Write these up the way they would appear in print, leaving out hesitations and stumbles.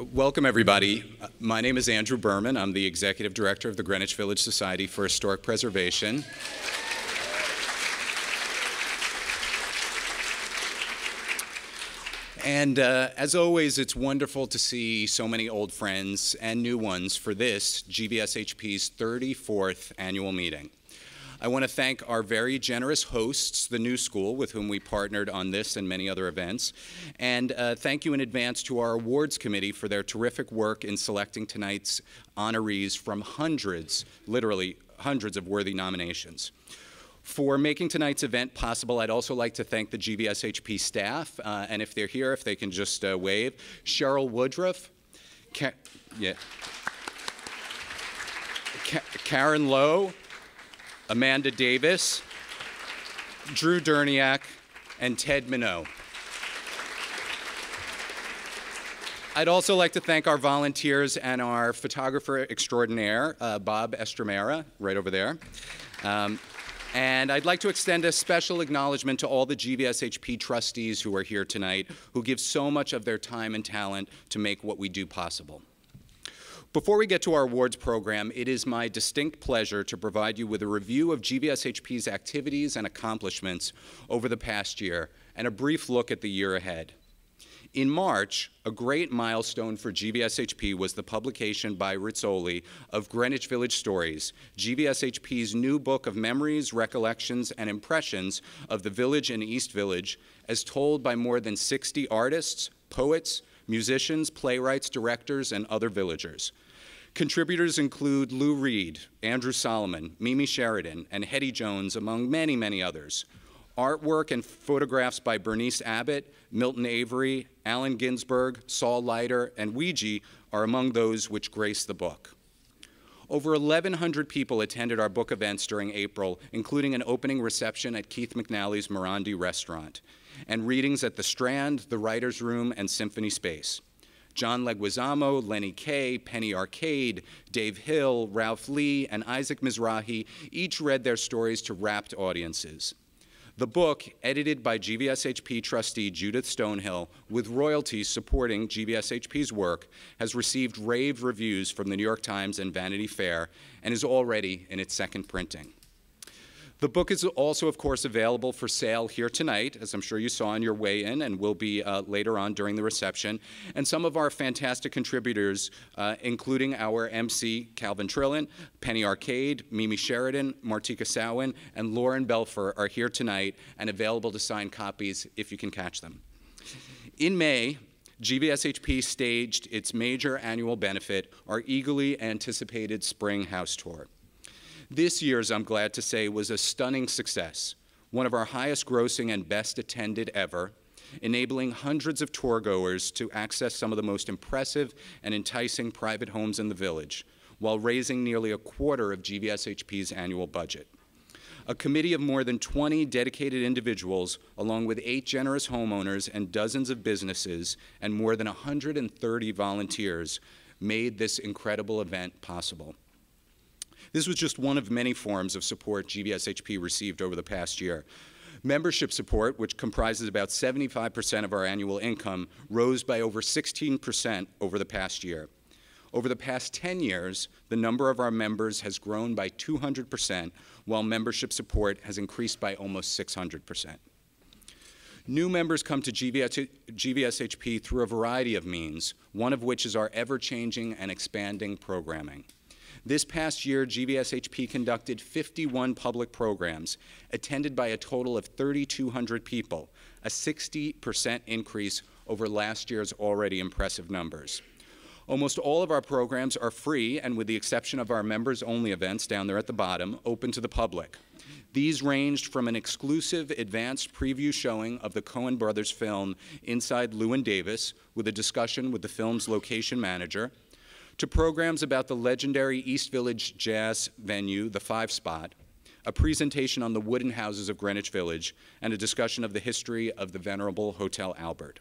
Welcome, everybody. My name is Andrew Berman. I'm the Executive Director of the Greenwich Village Society for Historic Preservation. And as always, it's wonderful to see so many old friends and new ones for this, GVSHP's 34th annual meeting. I want to thank our very generous hosts, the New School, with whom we partnered on this and many other events. And thank you in advance to our awards committee for their terrific work in selecting tonight's honorees from hundreds, literally hundreds of worthy nominations. For making tonight's event possible, I'd also like to thank the GVSHP staff, and if they're here, if they can just wave. Cheryl Woodruff, Karen Lowe, Amanda Davis, Drew Derniak, and Ted Pino. I'd also like to thank our volunteers and our photographer extraordinaire, Bob Estremera, right over there. And I'd like to extend a special acknowledgement to all the GVSHP trustees who are here tonight, who give so much of their time and talent to make what we do possible. Before we get to our awards program, it is my distinct pleasure to provide you with a review of GVSHP's activities and accomplishments over the past year, and a brief look at the year ahead. In March, a great milestone for GVSHP was the publication by Rizzoli of Greenwich Village Stories, GVSHP's new book of memories, recollections, and impressions of the village and East Village, as told by more than 60 artists, poets, musicians, playwrights, directors, and other villagers. Contributors include Lou Reed, Andrew Solomon, Mimi Sheridan, and Hetty Jones, among many, many others. Artwork and photographs by Bernice Abbott, Milton Avery, Allen Ginsberg, Saul Leiter, and Ouija are among those which grace the book. Over 1,100 people attended our book events during April, including an opening reception at Keith McNally's Morandi restaurant, and readings at the Strand, the Writers' Room, and Symphony Space. John Leguizamo, Lenny Kay, Penny Arcade, Dave Hill, Ralph Lee, and Isaac Mizrahi each read their stories to rapt audiences. The book, edited by GVSHP trustee Judith Stonehill, with royalties supporting GVSHP's work, has received rave reviews from the New York Times and Vanity Fair, and is already in its second printing. The book is also, of course, available for sale here tonight, as I'm sure you saw on your way in, and will be later on during the reception. And some of our fantastic contributors, including our MC, Calvin Trillin, Penny Arcade, Mimi Sheridan, Martika Sowen, and Lauren Belfer are here tonight and available to sign copies if you can catch them. In May, GVSHP staged its major annual benefit, our eagerly anticipated Spring House Tour. This year's, I'm glad to say, was a stunning success, one of our highest grossing and best attended ever, enabling hundreds of tour-goers to access some of the most impressive and enticing private homes in the village, while raising nearly a quarter of GVSHP's annual budget. A committee of more than 20 dedicated individuals, along with 8 generous homeowners and dozens of businesses, and more than 130 volunteers, made this incredible event possible. This was just one of many forms of support GVSHP received over the past year. Membership support, which comprises about 75% of our annual income, rose by over 16% over the past year. Over the past 10 years, the number of our members has grown by 200%, while membership support has increased by almost 600%. New members come to GVSHP through a variety of means, one of which is our ever-changing and expanding programming. This past year, GVSHP conducted 51 public programs, attended by a total of 3,200 people, a 60% increase over last year's already impressive numbers. Almost all of our programs are free, and with the exception of our members-only events down there at the bottom, open to the public. These ranged from an exclusive advanced preview showing of the Coen brothers film Inside Llewyn Davis, with a discussion with the film's location manager, to programs about the legendary East Village jazz venue, the 5 Spot, a presentation on the wooden houses of Greenwich Village, and a discussion of the history of the venerable Hotel Albert.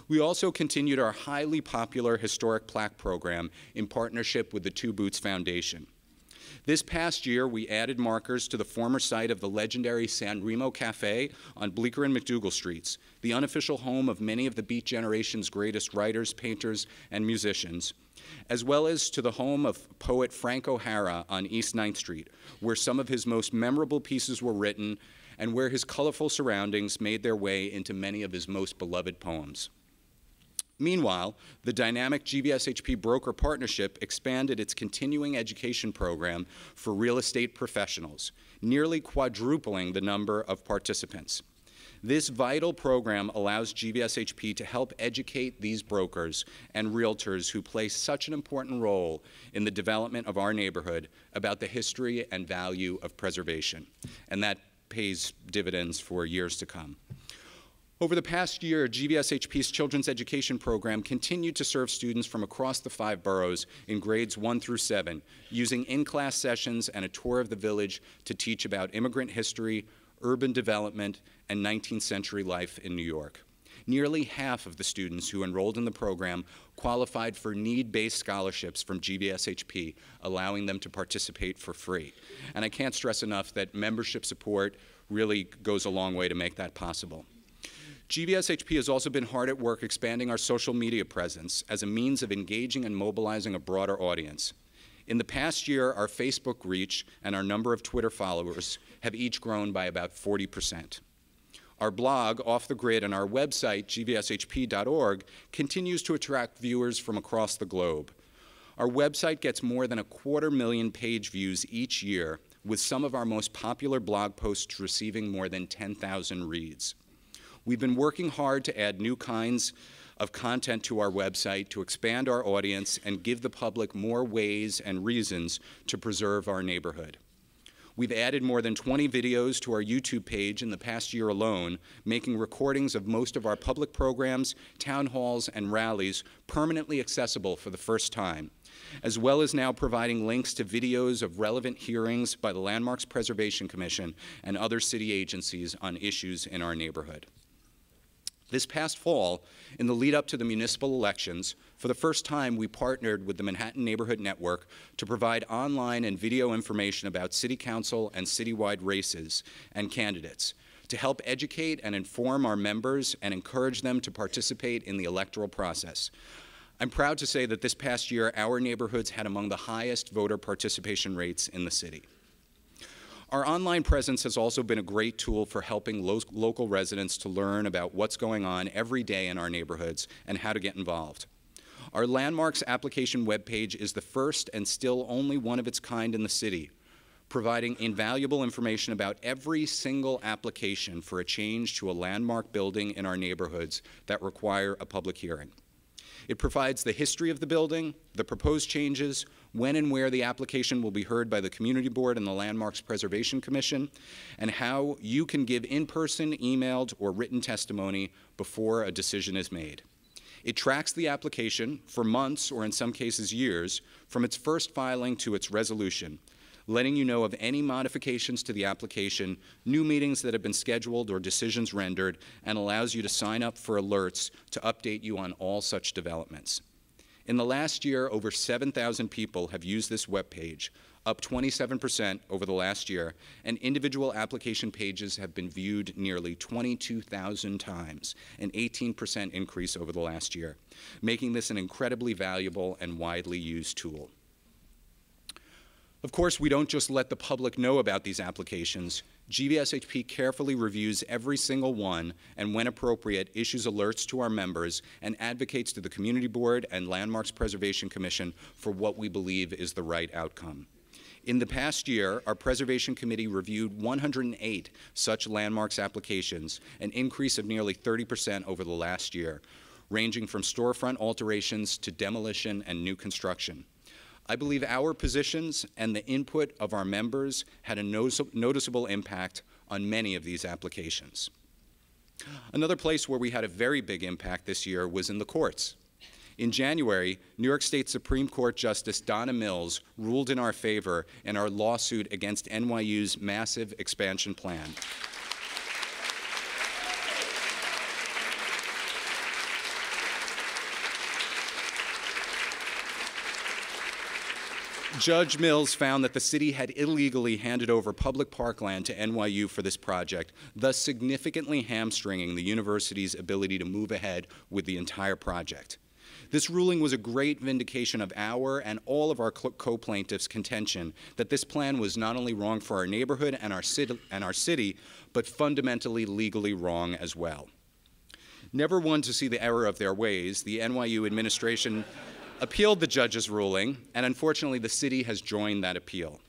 We also continued our highly popular historic plaque program in partnership with the Two Boots Foundation. This past year, we added markers to the former site of the legendary San Remo Cafe on Bleecker and McDougal Streets, the unofficial home of many of the Beat generation's greatest writers, painters, and musicians, as well as to the home of poet Frank O'Hara on East 9th Street, where some of his most memorable pieces were written and where his colorful surroundings made their way into many of his most beloved poems. Meanwhile, the dynamic GVSHP Broker Partnership expanded its continuing education program for real estate professionals, nearly quadrupling the number of participants. This vital program allows GVSHP to help educate these brokers and realtors who play such an important role in the development of our neighborhood about the history and value of preservation. And that pays dividends for years to come. Over the past year, GVSHP's Children's Education Program continued to serve students from across the 5 boroughs in grades 1 through 7, using in-class sessions and a tour of the village to teach about immigrant history, urban development, and 19th century life in New York. Nearly half of the students who enrolled in the program qualified for need-based scholarships from GVSHP, allowing them to participate for free. And I can't stress enough that membership support really goes a long way to make that possible. GVSHP has also been hard at work expanding our social media presence as a means of engaging and mobilizing a broader audience. In the past year, our Facebook reach and our number of Twitter followers have each grown by about 40%. Our blog, Off the Grid, and our website, gvshp.org, continues to attract viewers from across the globe. Our website gets more than 250,000 page views each year, with some of our most popular blog posts receiving more than 10,000 reads. We've been working hard to add new kinds of content to our website to expand our audience and give the public more ways and reasons to preserve our neighborhood. We've added more than 20 videos to our YouTube page in the past year alone, making recordings of most of our public programs, town halls, and rallies permanently accessible for the first time, as well as now providing links to videos of relevant hearings by the Landmarks Preservation Commission and other city agencies on issues in our neighborhood. This past fall, in the lead up to the municipal elections, for the first time we partnered with the Manhattan Neighborhood Network to provide online and video information about city council and citywide races and candidates to help educate and inform our members and encourage them to participate in the electoral process. I'm proud to say that this past year our neighborhoods had among the highest voter participation rates in the city. Our online presence has also been a great tool for helping local residents to learn about what's going on every day in our neighborhoods and how to get involved. Our Landmarks application webpage is the first and still only one of its kind in the city, providing invaluable information about every single application for a change to a landmark building in our neighborhoods that require a public hearing. It provides the history of the building, the proposed changes, when and where the application will be heard by the Community Board and the Landmarks Preservation Commission, and how you can give in-person, emailed, or written testimony before a decision is made. It tracks the application for months, or in some cases years, from its first filing to its resolution, letting you know of any modifications to the application, new meetings that have been scheduled or decisions rendered, and allows you to sign up for alerts to update you on all such developments. In the last year, over 7,000 people have used this webpage, up 27% over the last year, and individual application pages have been viewed nearly 22,000 times, an 18% increase over the last year, making this an incredibly valuable and widely used tool. Of course, we don't just let the public know about these applications. GVSHP carefully reviews every single one and, when appropriate, issues alerts to our members and advocates to the Community Board and Landmarks Preservation Commission for what we believe is the right outcome. In the past year, our Preservation Committee reviewed 108 such landmarks applications, an increase of nearly 30% over the last year, ranging from storefront alterations to demolition and new construction. I believe our positions and the input of our members had a noticeable impact on many of these applications. Another place where we had a very big impact this year was in the courts. In January, New York State Supreme Court Justice Donna Mills ruled in our favor in our lawsuit against NYU's massive expansion plan. Judge Mills found that the city had illegally handed over public parkland to NYU for this project, thus significantly hamstringing the university's ability to move ahead with the entire project. This ruling was a great vindication of our and all of our co-plaintiffs' contention that this plan was not only wrong for our neighborhood and our city, but fundamentally legally wrong as well. Never one to see the error of their ways, the NYU administration appealed the judge's ruling, and unfortunately the city has joined that appeal.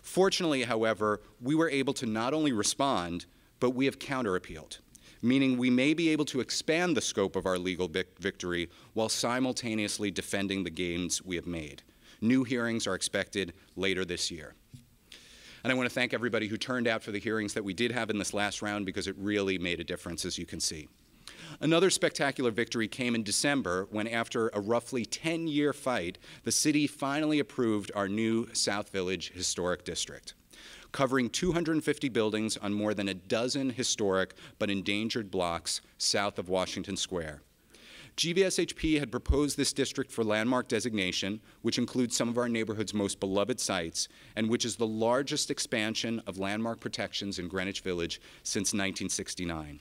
Fortunately, however, we were able to not only respond, but we have counter-appealed, meaning we may be able to expand the scope of our legal victory while simultaneously defending the gains we have made. New hearings are expected later this year. And I want to thank everybody who turned out for the hearings that we did have in this last round, because it really made a difference, as you can see. Another spectacular victory came in December when, after a roughly 10-year fight, the city finally approved our new South Village Historic District, covering 250 buildings on more than a dozen historic but endangered blocks south of Washington Square. GVSHP had proposed this district for landmark designation, which includes some of our neighborhood's most beloved sites, and which is the largest expansion of landmark protections in Greenwich Village since 1969.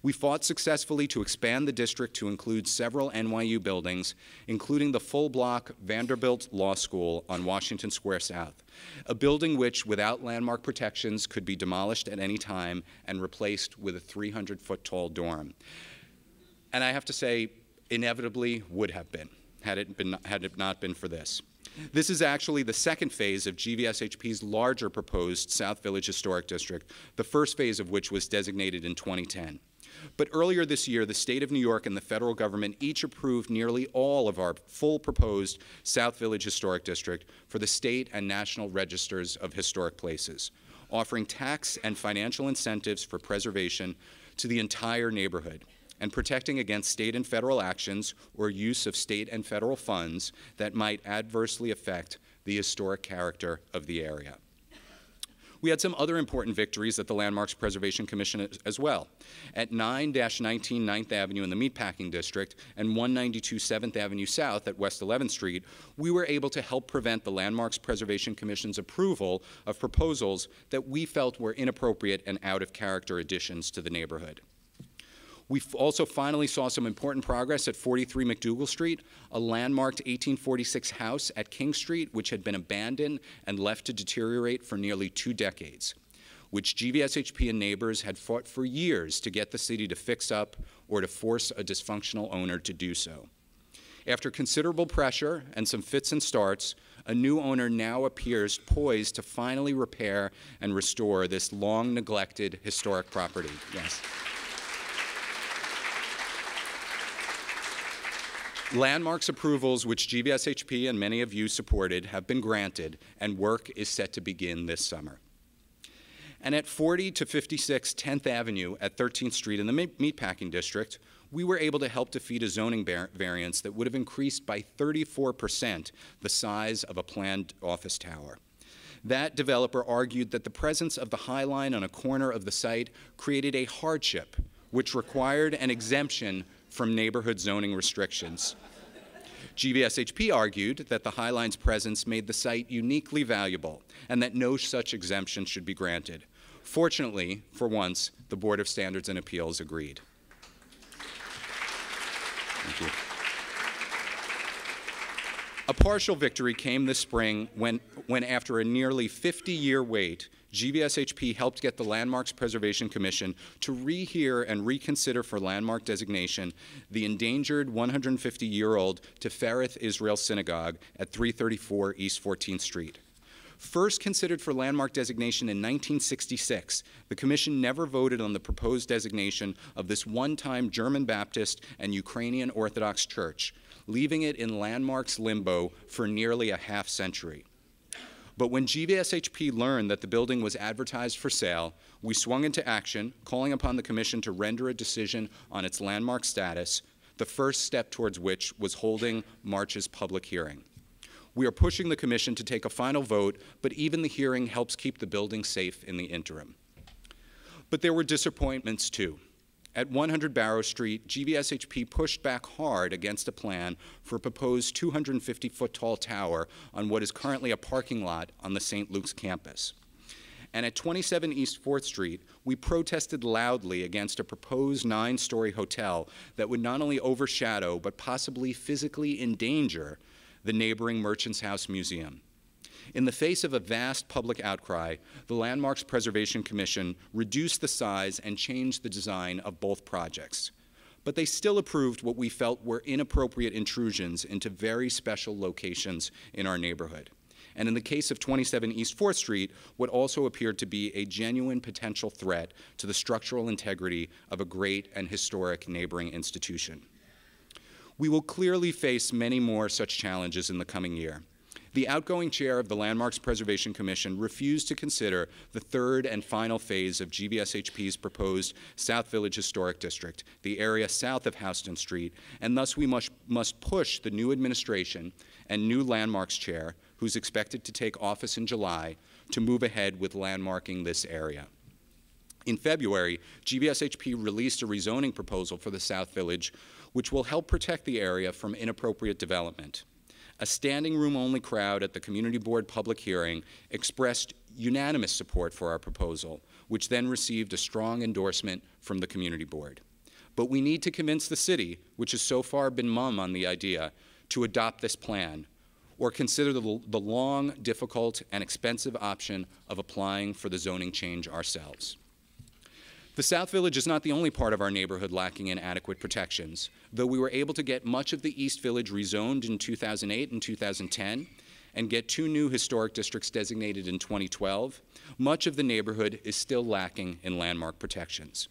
We fought successfully to expand the district to include several NYU buildings, including the full-block Vanderbilt Law School on Washington Square South, a building which, without landmark protections, could be demolished at any time and replaced with a 300-foot-tall dorm. And I have to say, inevitably would have been, had it not been for this. This is actually the second phase of GVSHP's larger proposed South Village Historic District, the first phase of which was designated in 2010. But earlier this year, the state of New York and the federal government each approved nearly all of our full proposed South Village Historic District for the state and national registers of historic places, offering tax and financial incentives for preservation to the entire neighborhood, and protecting against state and federal actions or use of state and federal funds that might adversely affect the historic character of the area. We had some other important victories at the Landmarks Preservation Commission as well. At 9-19 9th Avenue in the Meatpacking District and 192 7th Avenue South at West 11th Street, we were able to help prevent the Landmarks Preservation Commission's approval of proposals that we felt were inappropriate and out-of-character additions to the neighborhood. We also finally saw some important progress at 43 McDougal Street, a landmarked 1846 house at King Street, which had been abandoned and left to deteriorate for nearly 2 decades, which GVSHP and neighbors had fought for years to get the city to fix up or to force a dysfunctional owner to do so. After considerable pressure and some fits and starts, a new owner now appears poised to finally repair and restore this long-neglected historic property. Yes. Landmarks approvals, which GVSHP and many of you supported, have been granted, and work is set to begin this summer. And at 40 to 56 10th Avenue at 13th Street in the Meatpacking District, we were able to help defeat a zoning variance that would have increased by 34% the size of a planned office tower. That developer argued that the presence of the High Line on a corner of the site created a hardship, which required an exemption from neighborhood zoning restrictions. GVSHP argued that the High Line's presence made the site uniquely valuable and that no such exemption should be granted. Fortunately, for once, the Board of Standards and Appeals agreed. Thank you. A partial victory came this spring when after a nearly 50-year wait, GVSHP helped get the Landmarks Preservation Commission to rehear and reconsider for landmark designation the endangered 150-year-old Tifereth Israel Synagogue at 334 East 14th Street. First considered for landmark designation in 1966, the Commission never voted on the proposed designation of this one-time German Baptist and Ukrainian Orthodox church, leaving it in landmarks limbo for nearly a half-century. But when GVSHP learned that the building was advertised for sale, we swung into action, calling upon the Commission to render a decision on its landmark status, the first step towards which was holding March's public hearing. We are pushing the Commission to take a final vote, but even the hearing helps keep the building safe in the interim. But there were disappointments too. At 100 Barrow Street, GVSHP pushed back hard against a plan for a proposed 250-foot-tall tower on what is currently a parking lot on the St. Luke's campus. And at 27 East 4th Street, we protested loudly against a proposed 9-story hotel that would not only overshadow but possibly physically endanger the neighboring Merchants House Museum. In the face of a vast public outcry, the Landmarks Preservation Commission reduced the size and changed the design of both projects. But they still approved what we felt were inappropriate intrusions into very special locations in our neighborhood. And in the case of 27 East 4th Street, what also appeared to be a genuine potential threat to the structural integrity of a great and historic neighboring institution. We will clearly face many more such challenges in the coming year. The outgoing chair of the Landmarks Preservation Commission refused to consider the third and final phase of GVSHP's proposed South Village Historic District, the area south of Houston Street, and thus we must push the new administration and new Landmarks chair, who's expected to take office in July, to move ahead with landmarking this area. In February, GVSHP released a rezoning proposal for the South Village, which will help protect the area from inappropriate development. A standing room-only crowd at the Community Board public hearing expressed unanimous support for our proposal, which then received a strong endorsement from the Community Board. But we need to convince the city, which has so far been mum on the idea, to adopt this plan, or consider the long, difficult, and expensive option of applying for the zoning change ourselves. The South Village is not the only part of our neighborhood lacking in adequate protections. Though we were able to get much of the East Village rezoned in 2008 and 2010, and get 2 new historic districts designated in 2012, much of the neighborhood is still lacking in landmark protections.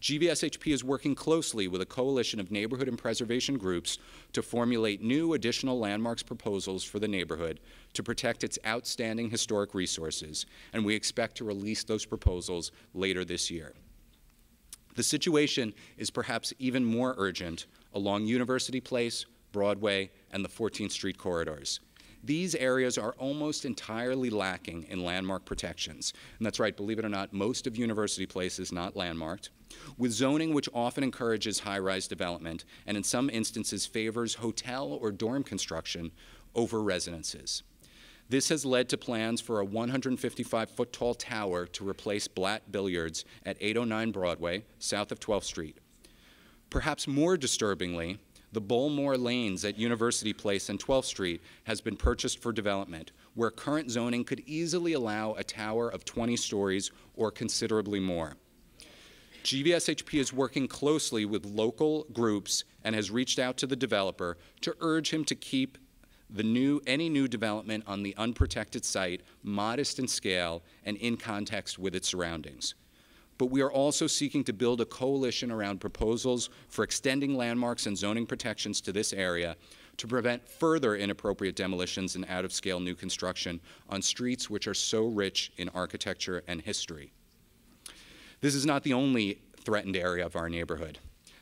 GVSHP is working closely with a coalition of neighborhood and preservation groups to formulate new additional landmarks proposals for the neighborhood to protect its outstanding historic resources, and we expect to release those proposals later this year. The situation is perhaps even more urgent along University Place, Broadway, and the 14th Street corridors. These areas are almost entirely lacking in landmark protections. And that's right, believe it or not, most of University Place is not landmarked, with zoning which often encourages high-rise development and in some instances favors hotel or dorm construction over residences. This has led to plans for a 155-foot-tall tower to replace Blatt Billiards at 809 Broadway, south of 12th Street. Perhaps more disturbingly, the Bullmore Lanes at University Place and 12th Street has been purchased for development, where current zoning could easily allow a tower of 20 stories or considerably more. GVSHP is working closely with local groups and has reached out to the developer to urge him to keep any new development on the unprotected site modest in scale and in context with its surroundings. But we are also seeking to build a coalition around proposals for extending landmarks and zoning protections to this area to prevent further inappropriate demolitions and out-of-scale new construction on streets which are so rich in architecture and history. This is not the only threatened area of our neighborhood.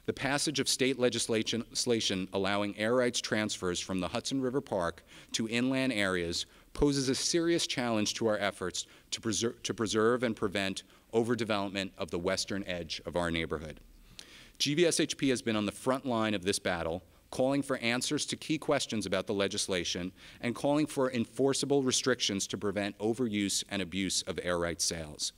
The passage of state legislation allowing air rights transfers from the Hudson River Park to inland areas poses a serious challenge to our efforts to preserve and prevent overdevelopment of the western edge of our neighborhood. GVSHP has been on the front line of this battle, calling for answers to key questions about the legislation and calling for enforceable restrictions to prevent overuse and abuse of air rights sales.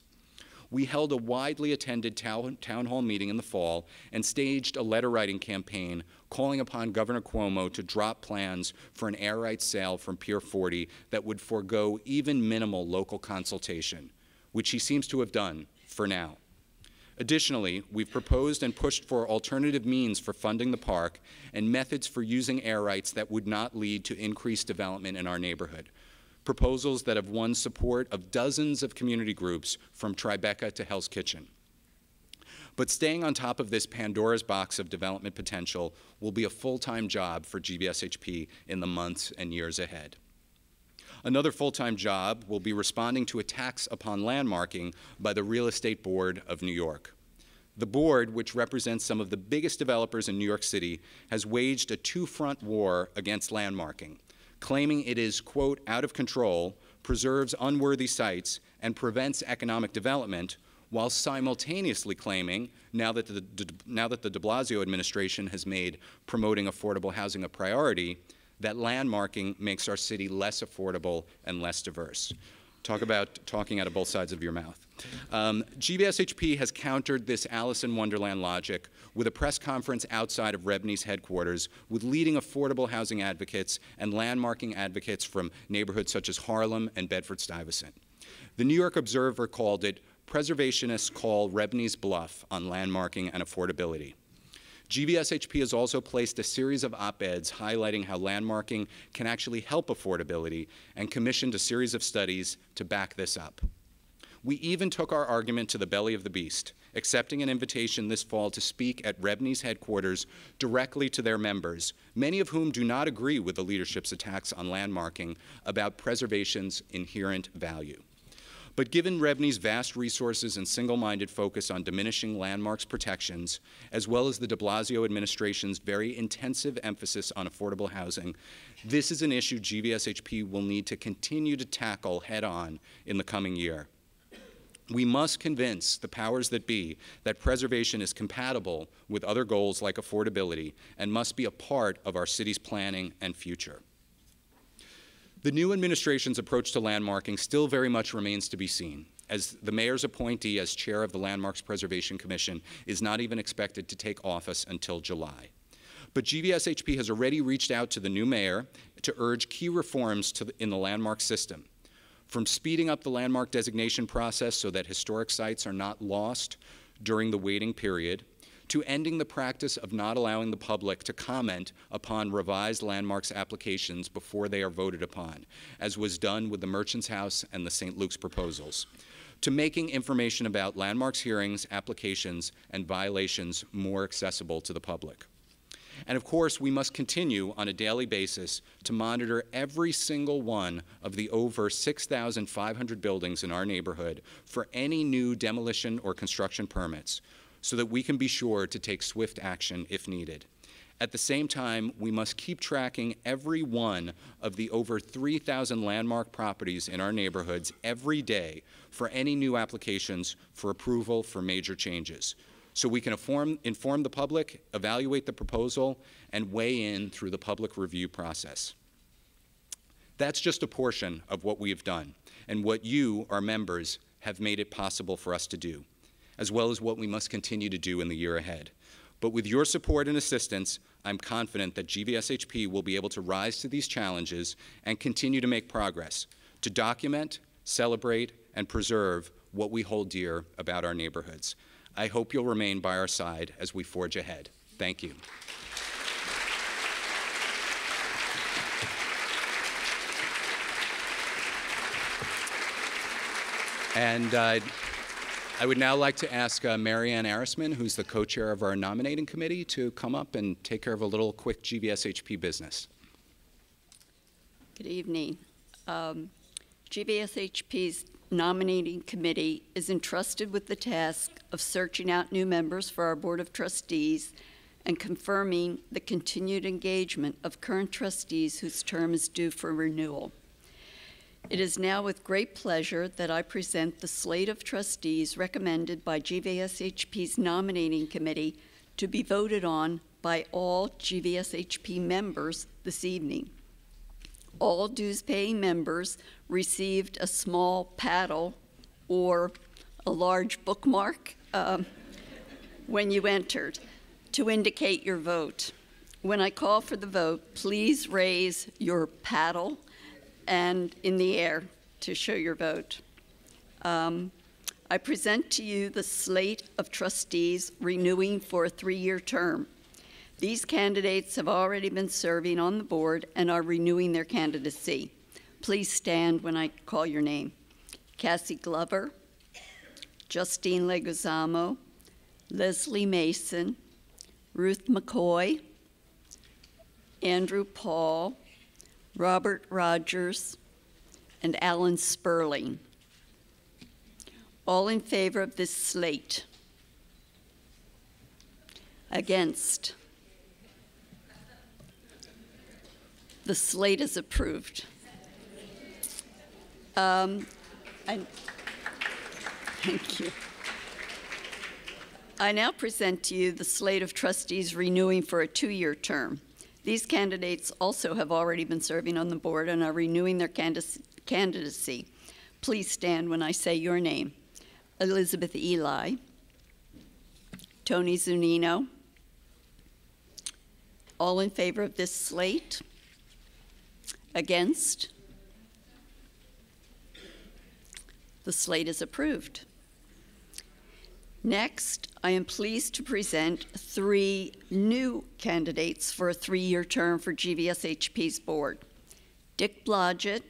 We held a widely attended town hall meeting in the fall and staged a letter-writing campaign calling upon Governor Cuomo to drop plans for an air rights sale from Pier 40 that would forego even minimal local consultation, which he seems to have done for now. Additionally, we've proposed and pushed for alternative means for funding the park and methods for using air rights that would not lead to increased development in our neighborhood. Proposals that have won support of dozens of community groups from Tribeca to Hell's Kitchen. But staying on top of this Pandora's box of development potential will be a full-time job for GVSHP in the months and years ahead. Another full-time job will be responding to attacks upon landmarking by the Real Estate Board of New York. The board, which represents some of the biggest developers in New York City, has waged a two-front war against landmarking, claiming it is, quote, out of control, preserves unworthy sites, and prevents economic development, while simultaneously claiming, now that the de Blasio administration has made promoting affordable housing a priority, that landmarking makes our city less affordable and less diverse. Talk about talking out of both sides of your mouth. GVSHP has countered this Alice in Wonderland logic with a press conference outside of REBNY's headquarters with leading affordable housing advocates and landmarking advocates from neighborhoods such as Harlem and Bedford-Stuyvesant. The New York Observer called it, "Preservationists call REBNY's bluff on landmarking and affordability." GVSHP has also placed a series of op-eds highlighting how landmarking can actually help affordability and commissioned a series of studies to back this up. We even took our argument to the belly of the beast, accepting an invitation this fall to speak at REBNY's headquarters directly to their members, many of whom do not agree with the leadership's attacks on landmarking about preservation's inherent value. But given REBNY's vast resources and single-minded focus on diminishing landmarks protections, as well as the de Blasio administration's very intensive emphasis on affordable housing, this is an issue GVSHP will need to continue to tackle head-on in the coming year. We must convince the powers that be that preservation is compatible with other goals like affordability and must be a part of our city's planning and future. The new administration's approach to landmarking still very much remains to be seen, as the mayor's appointee as chair of the Landmarks Preservation Commission is not even expected to take office until July. But GVSHP has already reached out to the new mayor to urge key reforms in the landmark system, from speeding up the landmark designation process so that historic sites are not lost during the waiting period, to ending the practice of not allowing the public to comment upon revised landmarks applications before they are voted upon, as was done with the Merchant's House and the St. Luke's proposals, to making information about landmarks hearings, applications, and violations more accessible to the public. And of course, we must continue on a daily basis to monitor every single one of the over 6,500 buildings in our neighborhood for any new demolition or construction permits, so that we can be sure to take swift action if needed. At the same time, we must keep tracking every one of the over 3,000 landmark properties in our neighborhoods every day for any new applications for approval for major changes, so we can inform the public, evaluate the proposal, and weigh in through the public review process. That's just a portion of what we have done, and what you, our members, have made it possible for us to do, as well as what we must continue to do in the year ahead. But with your support and assistance, I'm confident that GVSHP will be able to rise to these challenges and continue to make progress, to document, celebrate, and preserve what we hold dear about our neighborhoods. I hope you'll remain by our side as we forge ahead. Thank you. And I would now like to ask Marianne Arisman, who's the co-chair of our nominating committee, to come up and take care of a little quick GVSHP business. Good evening. GVSHP's nominating committee is entrusted with the task of searching out new members for our Board of Trustees and confirming the continued engagement of current trustees whose term is due for renewal. It is now with great pleasure that I present the slate of trustees recommended by GVSHP's nominating committee to be voted on by all GVSHP members this evening. All dues-paying members received a small paddle or a large bookmark when you entered to indicate your vote. When I call for the vote, please raise your paddle and in the air to show your vote. I present to you the slate of trustees renewing for a 3-year term. These candidates have already been serving on the board and are renewing their candidacy. Please stand when I call your name. Cassie Glover, Justine Leguizamo, Leslie Mason, Ruth McCoy, Andrew Paul, Robert Rogers, and Alan Sperling. All in favor of this slate? Against? The slate is approved. Thank you. I now present to you the slate of trustees renewing for a 2-year term. These candidates also have already been serving on the board and are renewing their candidacy. Please stand when I say your name. Elizabeth Eli, Tony Zunino. All in favor of this slate? Against? The slate is approved. Next, I am pleased to present 3 new candidates for a 3-year term for GVSHP's board. Dick Blodgett,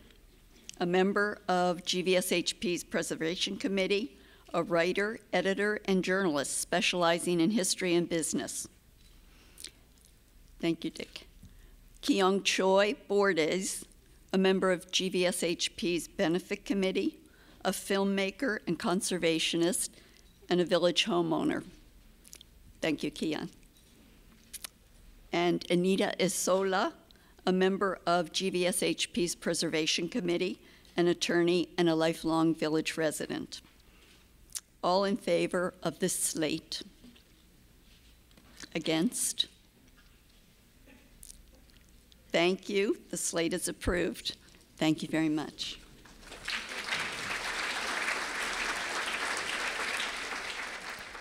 a member of GVSHP's Preservation Committee, a writer, editor, and journalist specializing in history and business. Thank you, Dick. Kyung Choi Bordes, a member of GVSHP's Benefit Committee, a filmmaker and conservationist, and a village homeowner. Thank you, Kian. And Anita Isola, a member of GVSHP's Preservation Committee, an attorney, and a lifelong village resident. All in favor of this slate? Against? Thank you. The slate is approved. Thank you very much.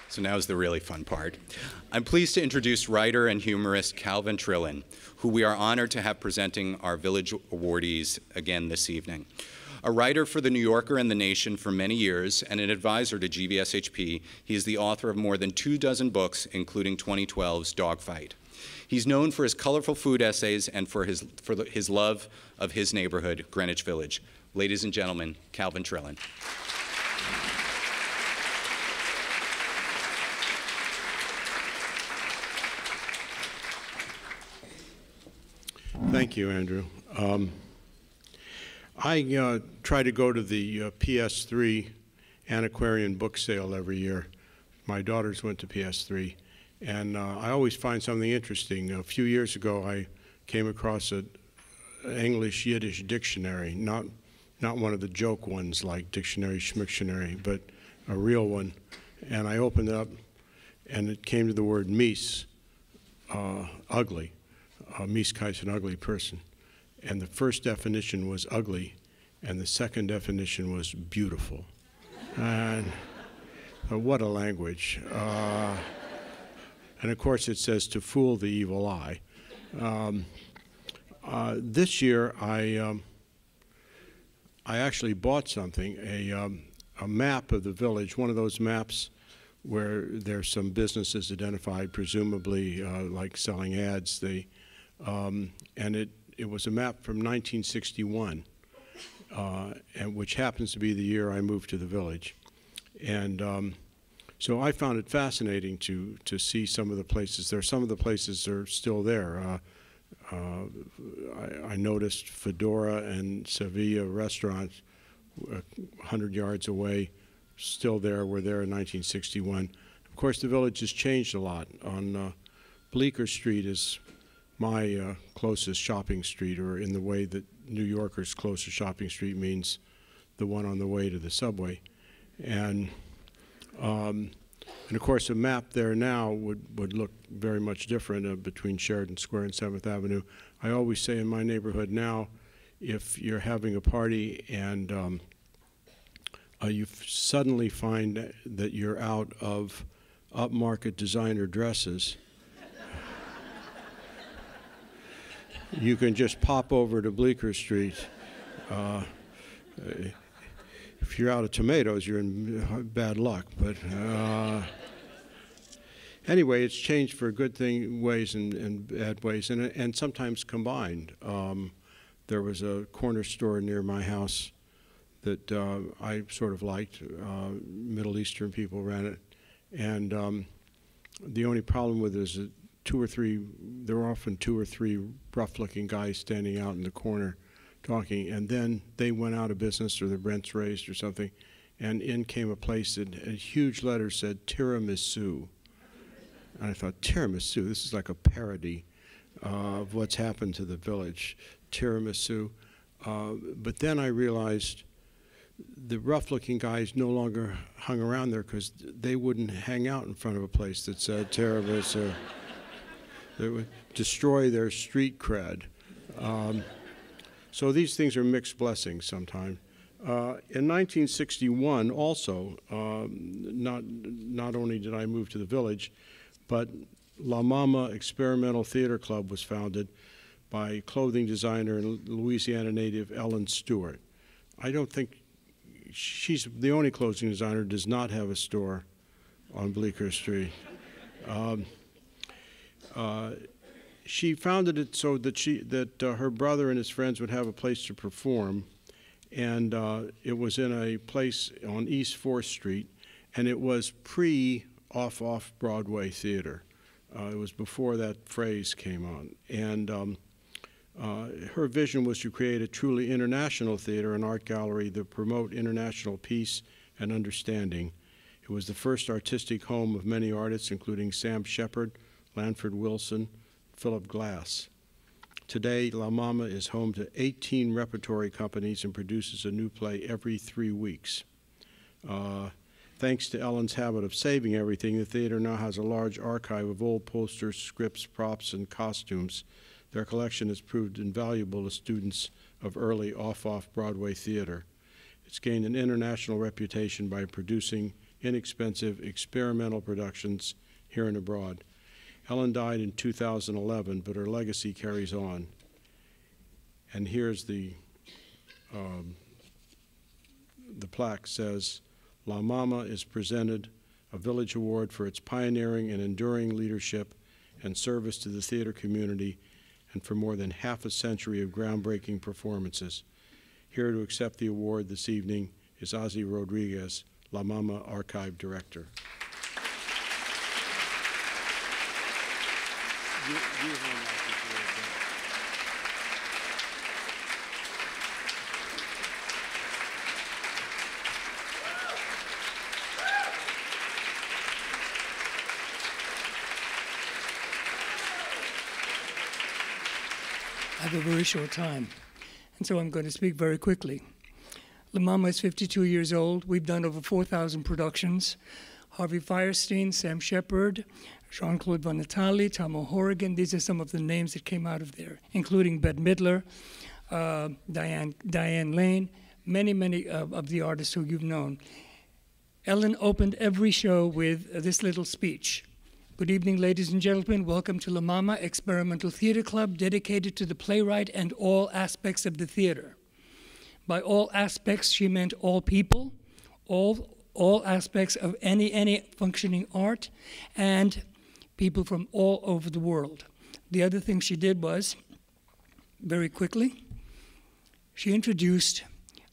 So now is the really fun part. I'm pleased to introduce writer and humorist Calvin Trillin, who we are honored to have presenting our Village awardees again this evening. A writer for The New Yorker and The Nation for many years and an advisor to GVSHP, he is the author of more than 24 books, including 2012's Dogfight. He's known for his colorful food essays and for his love of his neighborhood, Greenwich Village. Ladies and gentlemen, Calvin Trillin. Thank you, Andrew. I try to go to the PS3 antiquarian book sale every year. My daughters went to PS3, and I always find something interesting. A few years ago, I came across an English-Yiddish dictionary, not one of the joke ones like Dictionary Schmictionary, but a real one. And I opened it up, and it came to the word mies, ugly. Miska is an ugly person. And the first definition was ugly, and the second definition was beautiful. And what a language. And of course it says to fool the evil eye. This year I actually bought something, a map of the village, one of those maps where there's some businesses identified, presumably like selling ads. And it was a map from 1961, and which happens to be the year I moved to the village. And so I found it fascinating to see some of the places there. Some of the places are still there. I noticed Fedora and Sevilla restaurants 100 yards away, still there, were there in 1961. Of course, the village has changed a lot. On Bleecker Street is my closest shopping street, or in the way that New Yorker's closest shopping street means the one on the way to the subway. And of course, a map there now would look very much different between Sheridan Square and 7th Avenue. I always say in my neighborhood now, if you're having a party and you suddenly find that you're out of upmarket designer dresses, you can just pop over to Bleecker Street. If you're out of tomatoes, you're in bad luck. But anyway, it's changed for good ways and bad ways, and sometimes combined. There was a corner store near my house that I sort of liked. Middle Eastern people ran it, and the only problem with it is that there were often two or three rough-looking guys standing out in the corner talking, and then they went out of business or the rents raised or something, and in came a place that in huge letters said tiramisu. And I thought, tiramisu, this is like a parody of what's happened to the village, tiramisu. But then I realized the rough-looking guys no longer hung around there because they wouldn't hang out in front of a place that said terrorists. They would destroy their street cred. So these things are mixed blessings sometimes. In 1961, also, not only did I move to the Village, but LaMaMa Experimental Theater Club was founded by clothing designer and Louisiana native Ellen Stewart. I don't think she's the only clothing designer who does not have a store on Bleecker Street. She founded it so that her brother and his friends would have a place to perform, and it was in a place on East 4th Street, and it was pre-off-Broadway theater. It was before that phrase came on, and her vision was to create a truly international theater and art gallery that promote international peace and understanding. It was the first artistic home of many artists, including Sam Shepard, Lanford Wilson, Philip Glass. Today, LaMaMa is home to 18 repertory companies and produces a new play every 3 weeks. Thanks to Ellen's habit of saving everything, the theater now has a large archive of old posters, scripts, props, and costumes. Their collection has proved invaluable to students of early off-Broadway theater. It's gained an international reputation by producing inexpensive experimental productions here and abroad. Ellen died in 2011, but her legacy carries on. And here's the plaque says, LaMaMa is presented a Village Award for its pioneering and enduring leadership and service to the theater community and for more than half a century of groundbreaking performances. Here to accept the award this evening is Ozzy Rodriguez, LaMaMa Archive Director. I have a very short time, and so I'm going to speak very quickly. LaMaMa is 52 years old. We've done over 4,000 productions. Harvey Fierstein, Sam Shepard, Jean-Claude Van Natali, Tom O'Horrigan. These are some of the names that came out of there, including Bette Midler, Diane Lane, many of the artists who you've known. Ellen opened every show with this little speech. Good evening, ladies and gentlemen. Welcome to LaMaMa Experimental Theater Club, dedicated to the playwright and all aspects of the theater. By all aspects, she meant all people, all aspects of any functioning art, and people from all over the world. The other thing she did was, very quickly, she introduced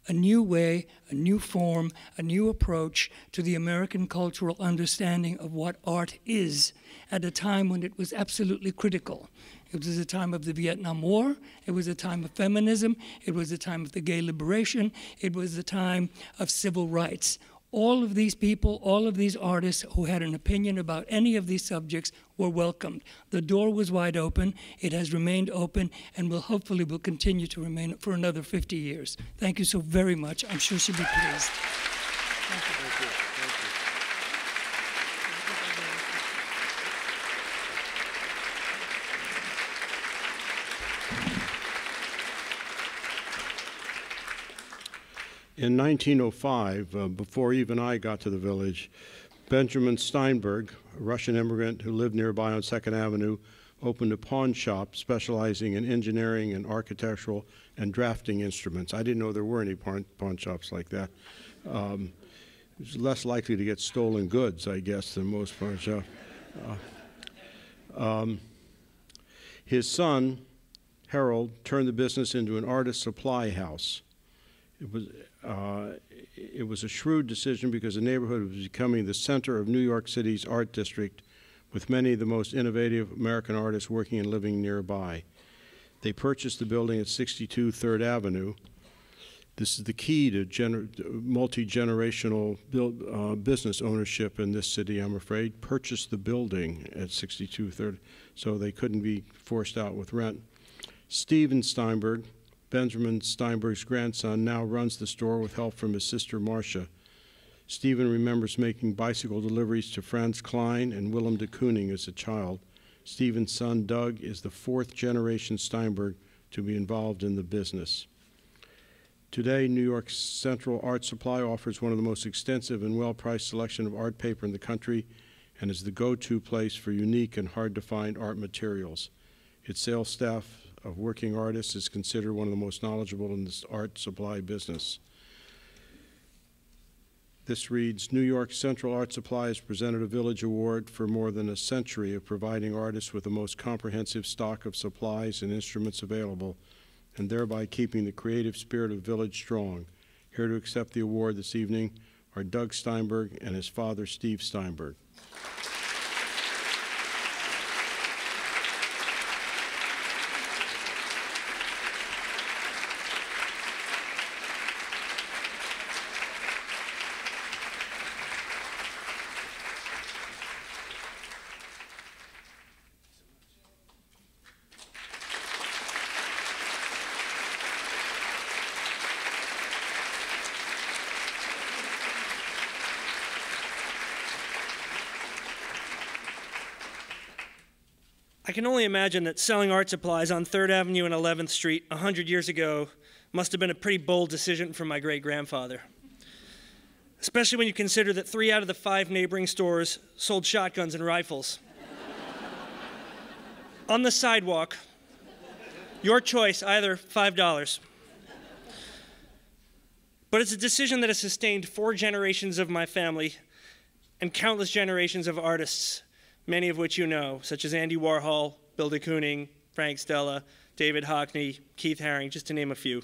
a new way, a new form, a new approach to the American cultural understanding of what art is at a time when it was absolutely critical. It was a time of the Vietnam War, it was a time of feminism, it was a time of the gay liberation, it was a time of civil rights. All of these people, all of these artists who had an opinion about any of these subjects were welcomed. The door was wide open. It has remained open and hopefully will continue to remain for another 50 years. Thank you so very much. I'm sure she'll be pleased. Thank you. Thank you. In 1905, before even I got to the Village, Benjamin Steinberg, a Russian immigrant who lived nearby on 2nd Avenue, opened a pawn shop specializing in engineering and architectural and drafting instruments. I didn't know there were any pawn shops like that. It was less likely to get stolen goods, I guess, than most pawn shops. His son, Harold, turned the business into an artist supply house. It was a shrewd decision because the neighborhood was becoming the center of New York City's art district, with many of the most innovative American artists working and living nearby. They purchased the building at 62 3rd Avenue. This is the key to multi-generational business ownership in this city, I'm afraid. Purchased the building at 62 3rd, so they couldn't be forced out with rent. Steven Steinberg Benjamin Steinberg's grandson, now runs the store with help from his sister Marcia. Stephen remembers making bicycle deliveries to Franz Klein and Willem de Kooning as a child. Stephen's son, Doug, is the fourth generation Steinberg to be involved in the business. Today, New York Central Art Supply offers one of the most extensive and well-priced selection of art paper in the country and is the go-to place for unique and hard-to-find art materials. Its sales staff of working artists is considered one of the most knowledgeable in this art supply business. This reads, New York Central Art Supply has presented a Village Award for more than a century of providing artists with the most comprehensive stock of supplies and instruments available, and thereby keeping the creative spirit of Village strong. Here to accept the award this evening are Doug Steinberg and his father, Steve Steinberg. I can only imagine that selling art supplies on 3rd Avenue and 11th Street 100 years ago must have been a pretty bold decision from my great-grandfather. Especially when you consider that 3 out of the 5 neighboring stores sold shotguns and rifles. On the sidewalk, your choice, either $5. But it's a decision that has sustained 4 generations of my family and countless generations of artists, many of which you know, such as Andy Warhol, Bill de Kooning, Frank Stella, David Hockney, Keith Haring, just to name a few.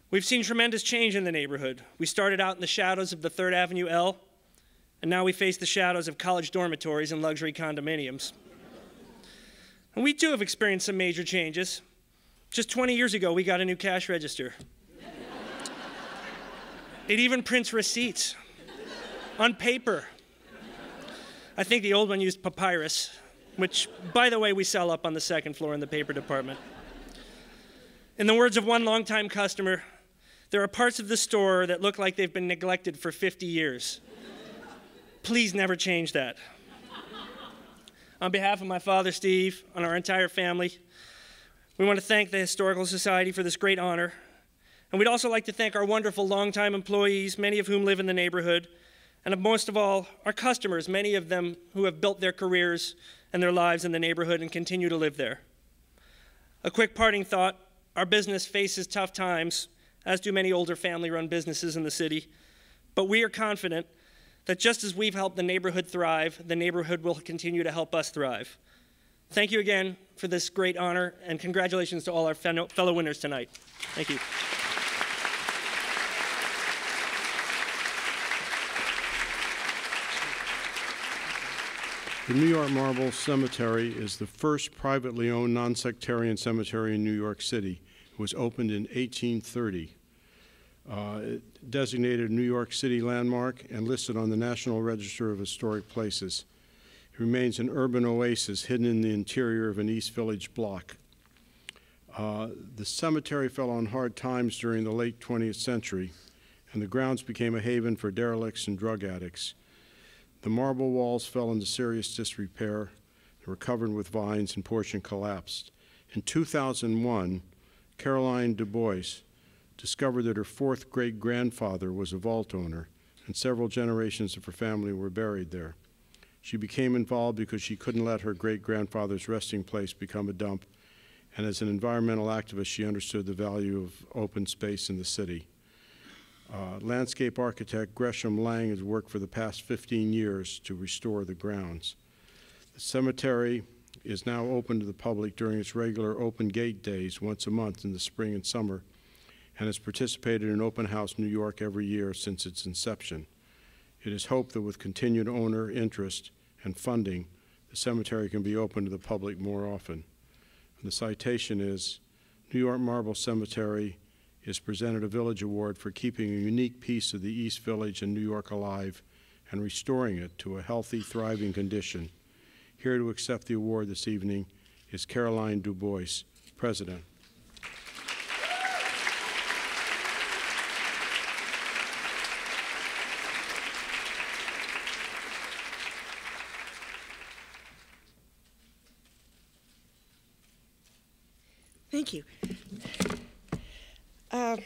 We've seen tremendous change in the neighborhood. We started out in the shadows of the 3rd Avenue L, and now we face the shadows of college dormitories and luxury condominiums. And we too have experienced some major changes. Just 20 years ago, we got a new cash register. It even prints receipts on paper. I think the old one used papyrus, which, by the way, we sell up on the 2nd floor in the paper department. In the words of one longtime customer, there are parts of the store that look like they've been neglected for 50 years. Please never change that. On behalf of my father, Steve, and our entire family, we want to thank the Historical Society for this great honor. And we'd also like to thank our wonderful longtime employees, many of whom live in the neighborhood, and most of all, our customers, many of them who have built their careers and their lives in the neighborhood and continue to live there. A quick parting thought, our business faces tough times, as do many older family-run businesses in the city, but we are confident that just as we've helped the neighborhood thrive, the neighborhood will continue to help us thrive. Thank you again for this great honor, and congratulations to all our fellow winners tonight. Thank you. The New York Marble Cemetery is the first privately owned non-sectarian cemetery in New York City. It was opened in 1830. Designated a New York City landmark and listed on the National Register of Historic Places. It remains an urban oasis hidden in the interior of an East Village block. The cemetery fell on hard times during the late 20th century, and the grounds became a haven for derelicts and drug addicts. The marble walls fell into serious disrepair and were covered with vines, and portion collapsed. In 2001, Caroline Du Bois discovered that her 4th great-grandfather was a vault owner, and several generations of her family were buried there. She became involved because she couldn't let her great-grandfather's resting place become a dump, and as an environmental activist, she understood the value of open space in the city. Landscape architect Gresham Lang has worked for the past 15 years to restore the grounds. The cemetery is now open to the public during its regular open gate days once a month in the spring and summer, and has participated in Open House New York every year since its inception. It is hoped that with continued owner interest and funding, the cemetery can be open to the public more often. And the citation is, New York Marble Cemetery is presented a Village Award for keeping a unique piece of the East Village and New York alive and restoring it to a healthy, thriving condition. Here to accept the award this evening is Caroline Du Bois, President. Thank you. I'd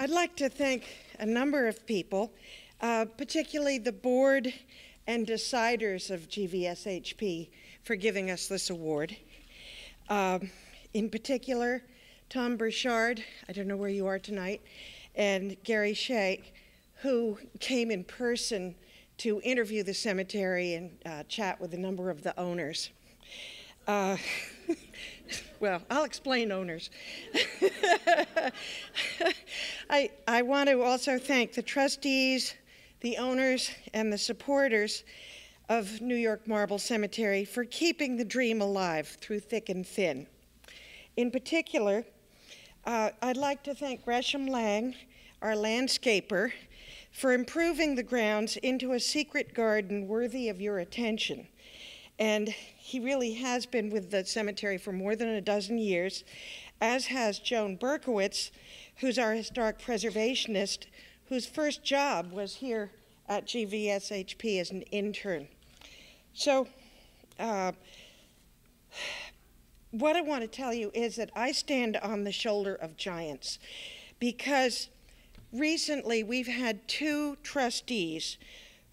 like to thank a number of people, particularly the board and deciders of GVSHP for giving us this award. In particular, Tom Burchard, I don't know where you are tonight, and Gary Shea, who came in person to interview the cemetery and chat with a number of the owners. Well, I'll explain owners. I want to also thank the trustees, the owners, and the supporters of New York Marble Cemetery for keeping the dream alive through thick and thin. In particular, I'd like to thank Gresham Lang, our landscaper, for improving the grounds into a secret garden worthy of your attention. And he really has been with the cemetery for more than a dozen years, as has Joan Berkowitz, who's our historic preservationist, whose first job was here at GVSHP as an intern. So what I want to tell you is that I stand on the shoulder of giants, because recently we've had two trustees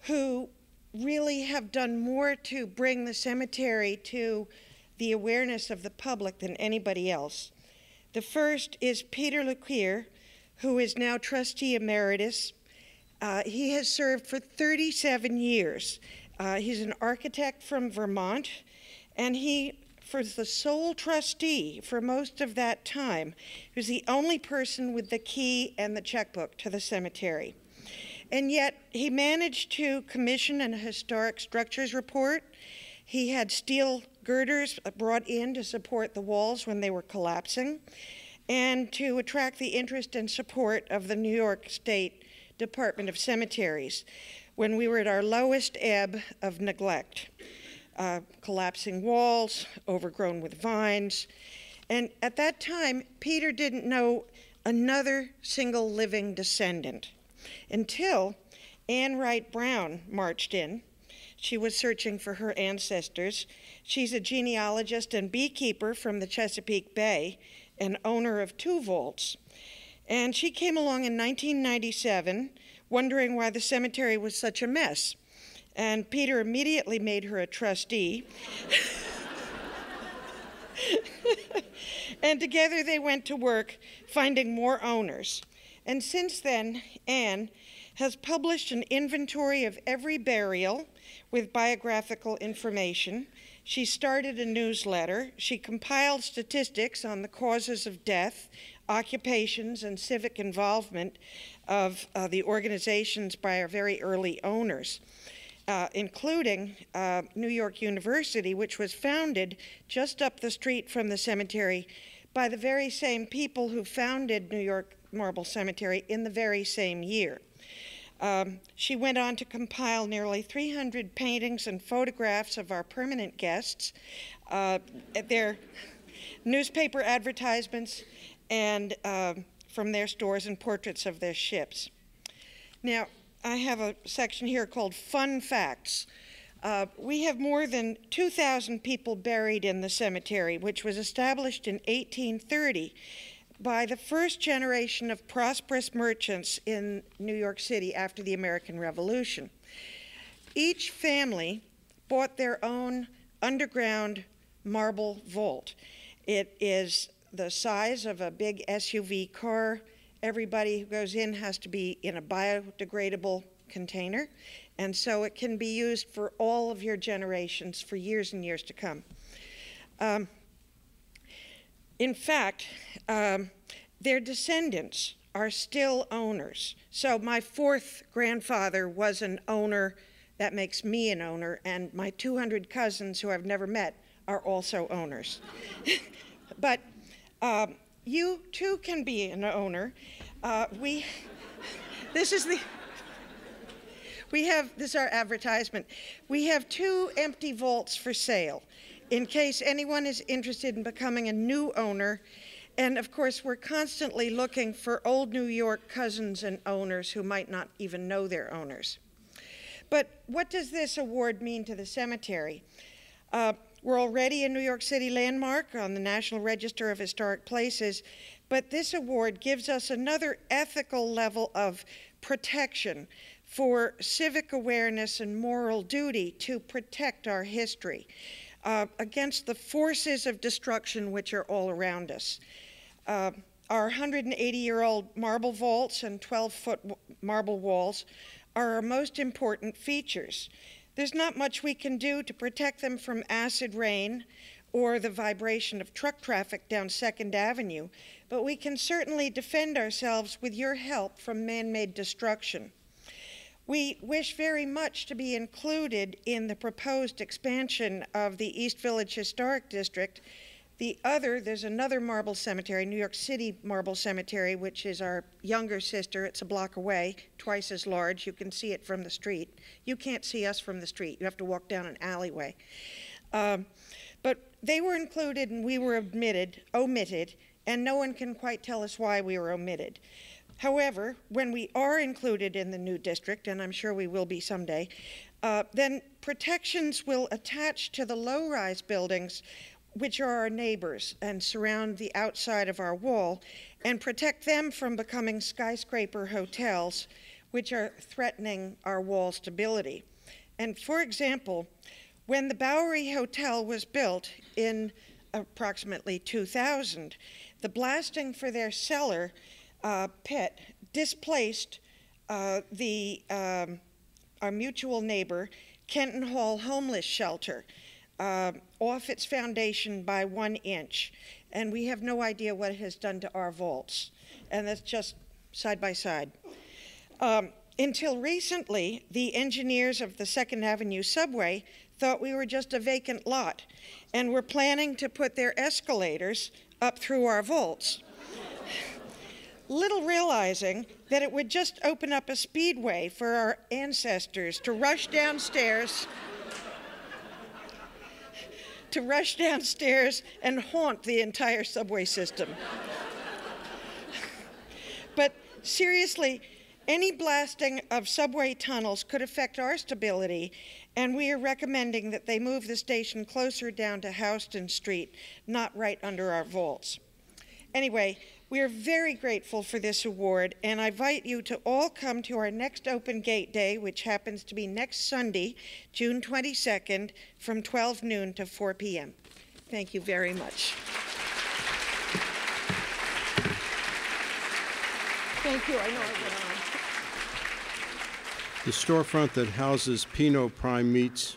who really have done more to bring the cemetery to the awareness of the public than anybody else. The first is Peter Lequier, who is now trustee emeritus. He has served for 37 years. He's an architect from Vermont, and he, for the sole trustee for most of that time, was the only person with the key and the checkbook to the cemetery. And yet, he managed to commission an historic structures report. He had steel girders brought in to support the walls when they were collapsing, and to attract the interest and support of the New York State Department of Cemeteries when we were at our lowest ebb of neglect. Collapsing walls, overgrown with vines. And at that time, Peter didn't know another single living descendant until Anne Wright Brown marched in. She was searching for her ancestors. She's a genealogist and beekeeper from the Chesapeake Bay and owner of 2 vaults. And she came along in 1997, wondering why the cemetery was such a mess. And Peter immediately made her a trustee. And together they went to work finding more owners. And since then, Anne has published an inventory of every burial with biographical information. She started a newsletter. She compiled statistics on the causes of death, occupations, and civic involvement of the organizations by our very early owners, including New York University, which was founded just up the street from the cemetery by the very same people who founded New York Marble Cemetery in the very same year. She went on to compile nearly 300 paintings and photographs of our permanent guests, their newspaper advertisements, and from their stores, and portraits of their ships. Now, I have a section here called Fun Facts. We have more than 2,000 people buried in the cemetery, which was established in 1830 by the first generation of prosperous merchants in New York City after the American Revolution. Each family bought their own underground marble vault. It is the size of a big SUV car. Everybody who goes in has to be in a biodegradable container, and so it can be used for all of your generations for years and years to come. In fact, their descendants are still owners. So my 4th grandfather was an owner. That makes me an owner, and my 200 cousins who I've never met are also owners. But you too can be an owner. This is our advertisement. We have 2 empty vaults for sale in case anyone is interested in becoming a new owner. And of course, we're constantly looking for old New York cousins and owners who might not even know their owners. But what does this award mean to the cemetery? We're already a New York City landmark on the National Register of Historic Places, but this award gives us another ethical level of protection for civic awareness and moral duty to protect our history against the forces of destruction which are all around us. Our 180-year-old marble vaults and 12-foot marble walls are our most important features. There's not much we can do to protect them from acid rain or the vibration of truck traffic down 2nd Avenue, but we can certainly defend ourselves with your help from man-made destruction. We wish very much to be included in the proposed expansion of the East Village Historic District. There's another marble cemetery, New York City Marble Cemetery, which is our younger sister. It's a block away, twice as large. You can see it from the street. You can't see us from the street. You have to walk down an alleyway. But they were included and we were omitted, and no one can quite tell us why we were omitted. However, when we are included in the new district, and I'm sure we will be someday, then protections will attach to the low-rise buildings which are our neighbors and surround the outside of our wall, and protect them from becoming skyscraper hotels, which are threatening our wall stability. And for example, when the Bowery Hotel was built in approximately 2000, the blasting for their cellar pit displaced our mutual neighbor, Kenton Hall Homeless Shelter, off its foundation by 1 inch. And we have no idea what it has done to our vaults. And that's just side by side. Until recently, the engineers of the 2nd Avenue subway thought we were just a vacant lot and were planning to put their escalators up through our vaults. Little realizing that it would just open up a speedway for our ancestors to rush downstairs and haunt the entire subway system. But seriously, any blasting of subway tunnels could affect our stability, and we are recommending that they move the station closer down to Houston Street, not right under our vaults. Anyway, we are very grateful for this award, and I invite you to all come to our next Open Gate Day, which happens to be next Sunday, June 22nd, from 12 noon to 4 p.m. Thank you very much. Thank you. I know I went on. The storefront that houses Pino Prime Meats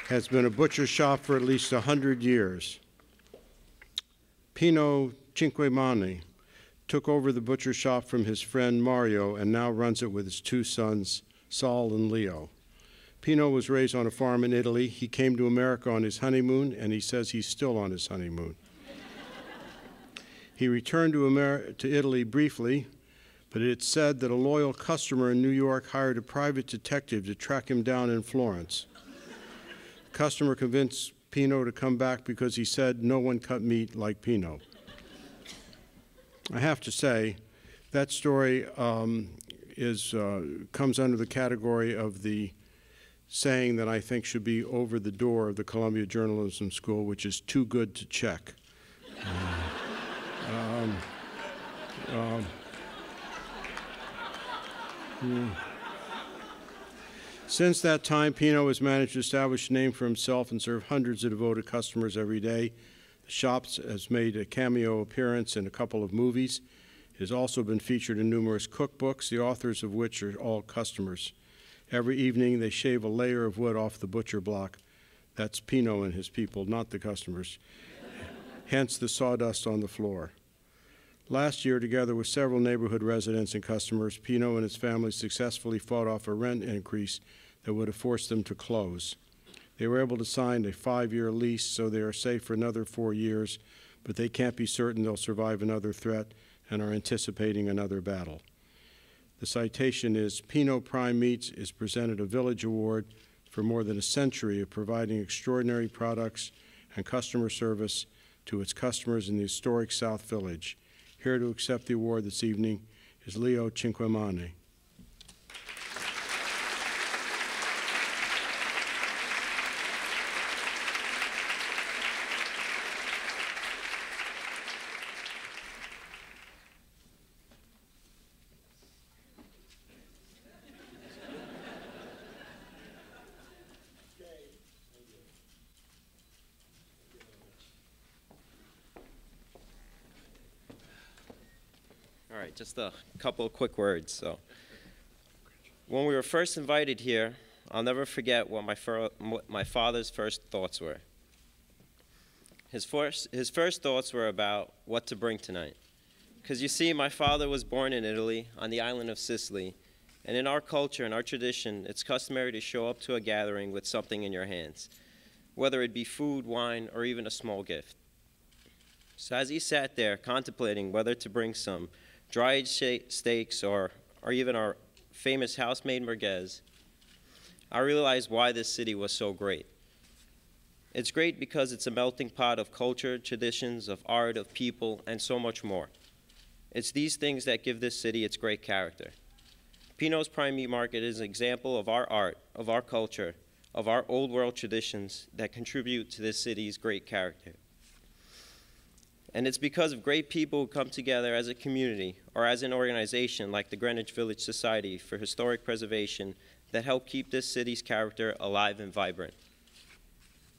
has been a butcher shop for at least 100 years. Pino Cinquemani took over the butcher shop from his friend Mario and now runs it with his 2 sons, Saul and Leo. Pino was raised on a farm in Italy. He came to America on his honeymoon, and he says he's still on his honeymoon. He returned to Italy briefly, but it's said that a loyal customer in New York hired a private detective to track him down in Florence. The customer convinced Pino to come back because he said no one cut meat like Pino. I have to say, that story comes under the category of the saying that I think should be over the door of the Columbia Journalism School, which is too good to check. Since that time, Pino has managed to establish a name for himself and serve hundreds of devoted customers every day. The shop has made a cameo appearance in a couple of movies. It has also been featured in numerous cookbooks, the authors of which are all customers. Every evening, they shave a layer of wood off the butcher block. That's Pino and his people, not the customers. Hence the sawdust on the floor. Last year, together with several neighborhood residents and customers, Pino and his family successfully fought off a rent increase that would have forced them to close. They were able to sign a 5-year lease, so they are safe for another 4 years, but they can't be certain they'll survive another threat and are anticipating another battle. The citation is, Pino Prime Meats is presented a Village Award for more than a century of providing extraordinary products and customer service to its customers in the historic South Village. Here to accept the award this evening is Leo Cinquemani. right, just a couple of quick words. So, when we were first invited here, I'll never forget what my father's first thoughts were. His first thoughts were about what to bring tonight. Because you see, my father was born in Italy, on the island of Sicily, and in our culture and our tradition, it's customary to show up to a gathering with something in your hands, whether it be food, wine, or even a small gift. So as he sat there contemplating whether to bring some dried steaks or even our famous house-made merguez, I realized why this city was so great. It's great because it's a melting pot of culture, traditions, of art, of people, and so much more. It's these things that give this city its great character. Pino's Prime Meat Market is an example of our art, of our culture, of our old world traditions that contribute to this city's great character. And it's because of great people who come together as a community or as an organization like the Greenwich Village Society for Historic Preservation that help keep this city's character alive and vibrant.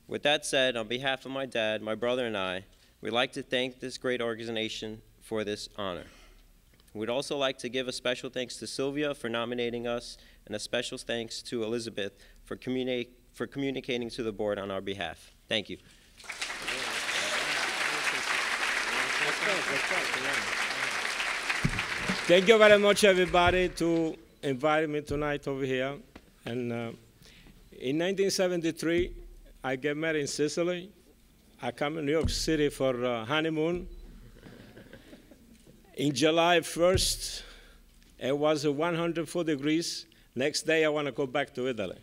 With that said, on behalf of my dad, my brother, and I, we'd like to thank this great organization for this honor. We'd also like to give a special thanks to Sylvia for nominating us, and a special thanks to Elizabeth for communicating to the board on our behalf. Thank you. Thank you very much, everybody, to invite me tonight over here. And in 1973, I got married in Sicily. I come to New York City for honeymoon. In July 1st, it was 104 degrees. Next day, I want to go back to Italy.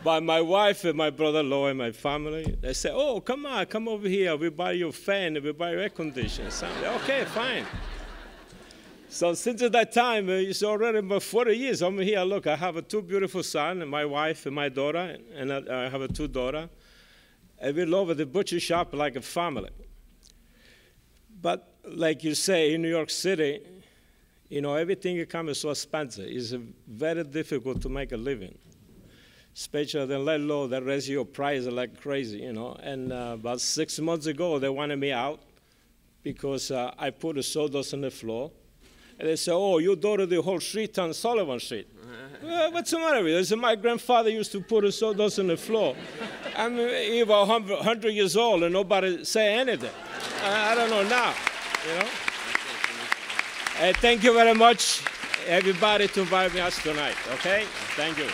But my wife and my brother-in-law and my family, they say, oh, come on, come over here. We buy you a fan, we buy you air conditioner. So I'm like, okay, fine. So since that time, it's already about 40 years. I'm here, look, I have 2 beautiful sons, and my wife and my daughter, and I have 2 daughters. And we love the butcher shop like a family. But like you say, in New York City, you know, everything becomes so expensive. It's very difficult to make a living, especially the landlord that raise your price like crazy, you know. And about 6 months ago, they wanted me out because I put a sawdust on the floor. And they said, oh, you daughter the whole street on Sullivan Street. What's the matter with you? They said, my grandfather used to put a sawdust on the floor. I'm about 100 years old and nobody say anything. I don't know now, you know. Thank you very much, everybody, to invite us tonight, okay? Thank you.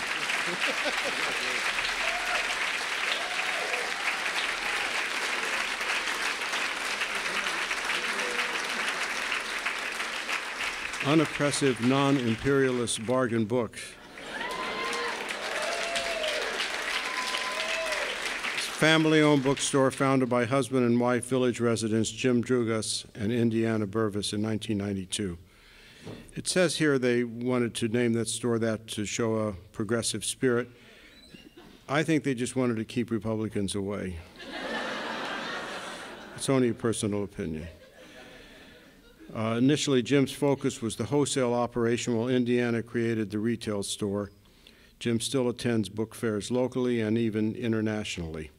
Unoppressive, Non-Imperialist bargain books. Family-owned bookstore founded by husband and wife village residents Jim Drugas and Indiana Burvis in 1992. It says here they wanted to name that store that to show a progressive spirit. I think they just wanted to keep Republicans away. It's only a personal opinion. Initially, Jim's focus was the wholesale operation while Indiana created the retail store. Jim still attends book fairs locally and even internationally.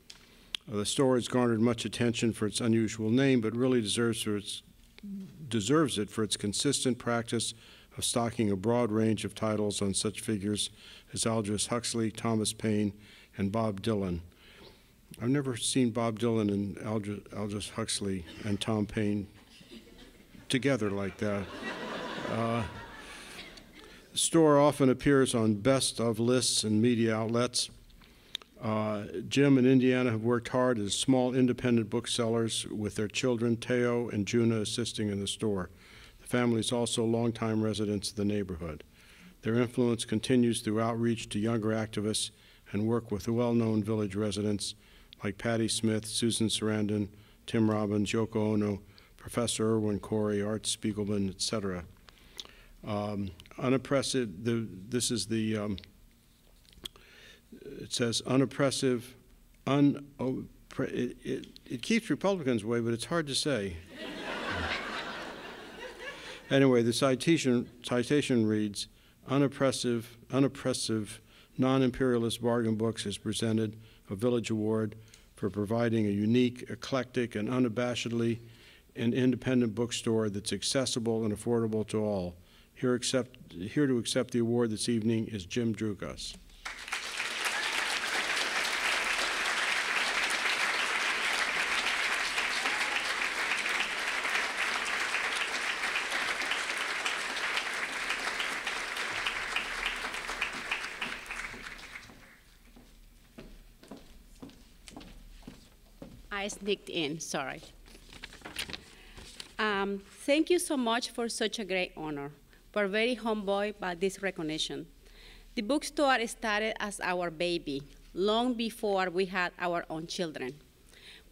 The store has garnered much attention for its unusual name, but really deserves it for its consistent practice of stocking a broad range of titles on such figures as Aldous Huxley, Thomas Paine, and Bob Dylan. I've never seen Bob Dylan and Aldous Huxley and Tom Paine together like that. The store often appears on best of lists and media outlets. Jim and Indiana have worked hard as small independent booksellers with their children, Teo and Juna, assisting in the store. The family is also longtime residents of the neighborhood. Their influence continues through outreach to younger activists and work with the well-known village residents like Patti Smith, Susan Sarandon, Tim Robbins, Yoko Ono, Professor Irwin Corey, Art Spiegelman, etc. Unoppressive, this is the, it says unoppressive, it keeps Republicans away, but it's hard to say. Anyway, the citation reads, unoppressive, non-imperialist bargain books has presented a Village Award for providing a unique, eclectic, and unabashedly an independent bookstore that's accessible and affordable to all. Here to accept the award this evening is Jim Drugas. I sneaked in, sorry. Thank you so much for such a great honor. We're very humbled by this recognition. The bookstore started as our baby, long before we had our own children.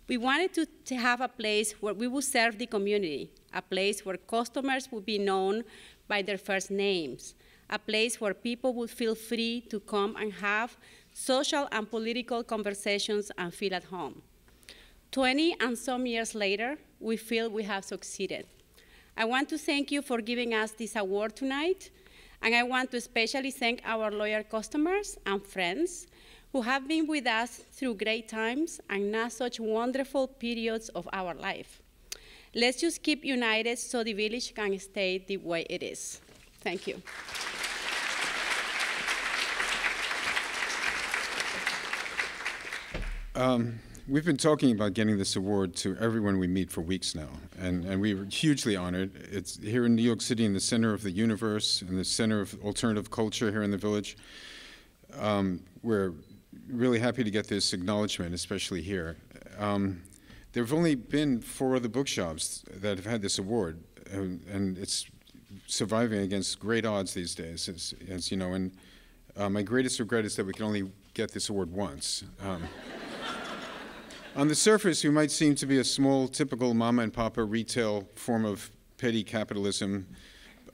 We wanted to have a place where we would serve the community, a place where customers would be known by their first names, a place where people would feel free to come and have social and political conversations and feel at home. 20 and some years later, we feel we have succeeded. I want to thank you for giving us this award tonight, and I want to especially thank our loyal customers and friends who have been with us through great times and not such wonderful periods of our life. Let's just keep united so the village can stay the way it is. Thank you. We've been talking about getting this award to everyone we meet for weeks now, and we were hugely honored. It's here in New York City, in the center of the universe, in the center of alternative culture here in the village. We're really happy to get this acknowledgement, especially here. There have only been 4 other bookshops that have had this award, and it's surviving against great odds these days, as you know, and my greatest regret is that we can only get this award once. On the surface, we might seem to be a small, typical mama and papa retail form of petty capitalism.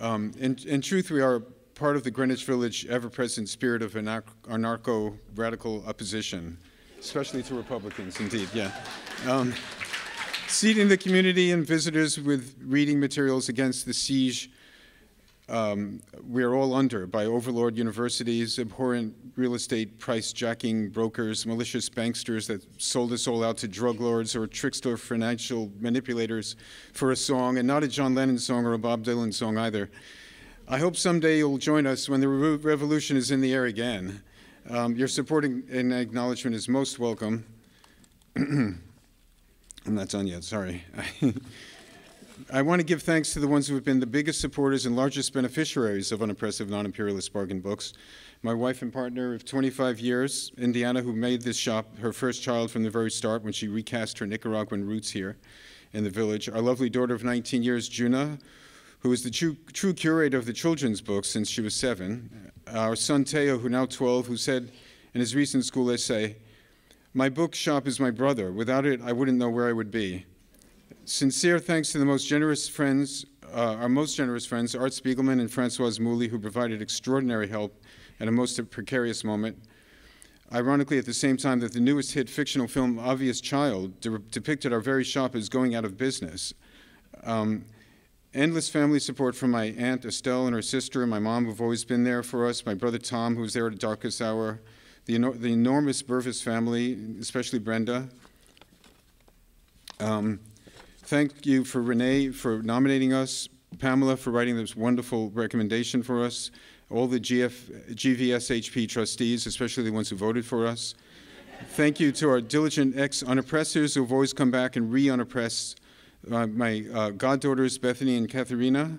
In truth, we are part of the Greenwich Village ever-present spirit of anarcho-radical opposition, especially to Republicans, indeed, yeah. Seeding the community and visitors with reading materials against the siege we are all under by overlord universities, abhorrent real estate price-jacking brokers, malicious banksters that sold us all out to drug lords or trickster financial manipulators for a song, and not a John Lennon song or a Bob Dylan song either. I hope someday you'll join us when the revolution is in the air again. Your support and acknowledgement is most welcome. I'm not done yet, sorry. I want to give thanks to the ones who have been the biggest supporters and largest beneficiaries of Unoppressive Non-Imperialist bargain books. My wife and partner of 25 years, Indiana, who made this shop her first child from the very start when she recast her Nicaraguan roots here in the village. Our lovely daughter of 19 years, Juna, who is the true curator of the children's books since she was 7. Our son, Teo, who now 12, who said in his recent school essay, "My bookshop is my brother. Without it, I wouldn't know where I would be." Sincere thanks to the most generous friends, our most generous friends, Art Spiegelman and Francoise Mouly, who provided extraordinary help at a most precarious moment. Ironically, at the same time that the newest hit fictional film, Obvious Child, depicted our very shop as going out of business. Endless family support from my aunt Estelle and her sister and my mom, who've always been there for us, my brother Tom, who's there at the darkest hour, the enormous Burvis family, especially Brenda. Thank you for Renee for nominating us, Pamela for writing this wonderful recommendation for us, all the GVSHP trustees, especially the ones who voted for us. Thank you to our diligent ex-unoppressors who have always come back and re-unoppressed my goddaughters, Bethany and Katharina,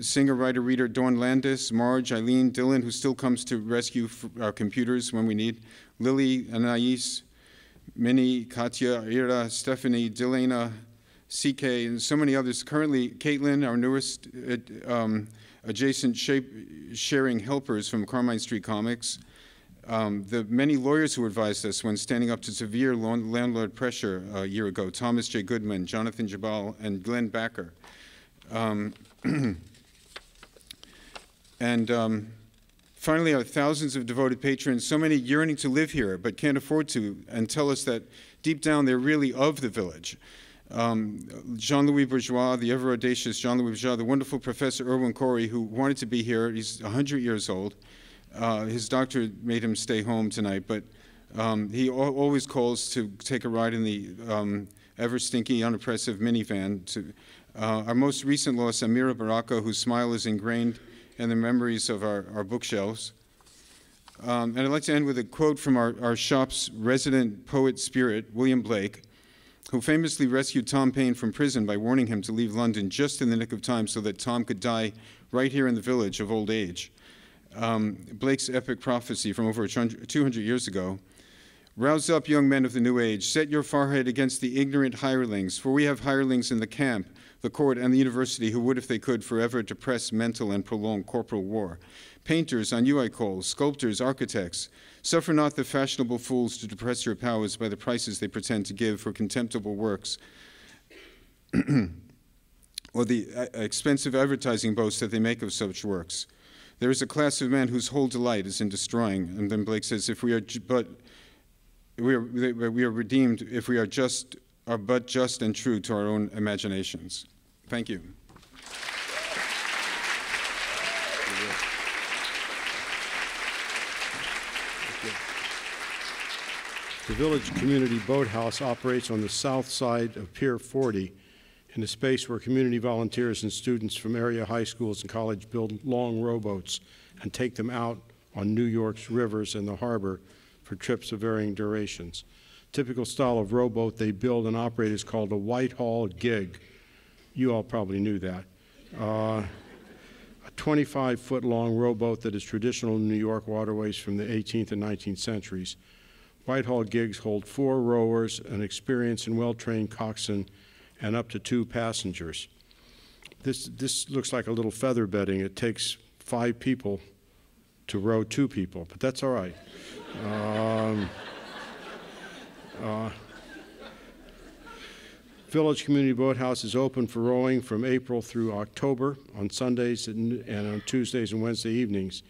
singer, writer, reader Dawn Landis, Marge, Eileen, Dylan, who still comes to rescue our computers when we need, Lily, Anais, Minnie, Katya, Ira, Stephanie, Delana, CK, and so many others. Currently, Caitlin, our newest adjacent sharing helpers from Carmine Street Comics, the many lawyers who advised us when standing up to severe landlord pressure a year ago, Thomas J. Goodman, Jonathan Jabal, and Glenn Backer. Finally, our thousands of devoted patrons, so many yearning to live here but can't afford to, and tell us that deep down they're really of the village. Jean-Louis Bourgeois, the ever-audacious Jean-Louis Bourgeois, the wonderful Professor Erwin Corey, who wanted to be here. He's 100 years old. His doctor made him stay home tonight, but he always calls to take a ride in the ever-stinky, unoppressive minivan. To our most recent loss, Amira Baraka, whose smile is ingrained in the memories of our bookshelves. And I'd like to end with a quote from our shop's resident poet spirit, William Blake, who famously rescued Tom Paine from prison by warning him to leave London just in the nick of time so that Tom could die right here in the village of old age. Blake's epic prophecy from over 200 years ago: "Rouse up, young men of the new age, set your forehead against the ignorant hirelings, for we have hirelings in the camp, the court, and the university who would, if they could, forever depress mental and prolong corporal war. Painters on you I call, sculptors, architects, suffer not the fashionable fools to depress your powers by the prices they pretend to give for contemptible works, or the expensive advertising boasts that they make of such works. There is a class of men whose whole delight is in destroying." And then Blake says, "If we are we are redeemed if we are but just and true to our own imaginations." Thank you. The Village Community Boathouse operates on the south side of Pier 40 in a space where community volunteers and students from area high schools and college build long rowboats and take them out on New York's rivers and the harbor for trips of varying durations. Typical style of rowboat they build and operate is called a Whitehall gig. You all probably knew that. A 25-foot-long rowboat that is traditional in New York waterways from the 18th and 19th centuries. Whitehall gigs hold 4 rowers, an experienced and well-trained coxswain, and up to 2 passengers. This looks like a little feather bedding. It takes 5 people to row 2 people, but that's all right. Village Community Boathouse is open for rowing from April through October on Sundays and on Tuesdays and Wednesday evenings.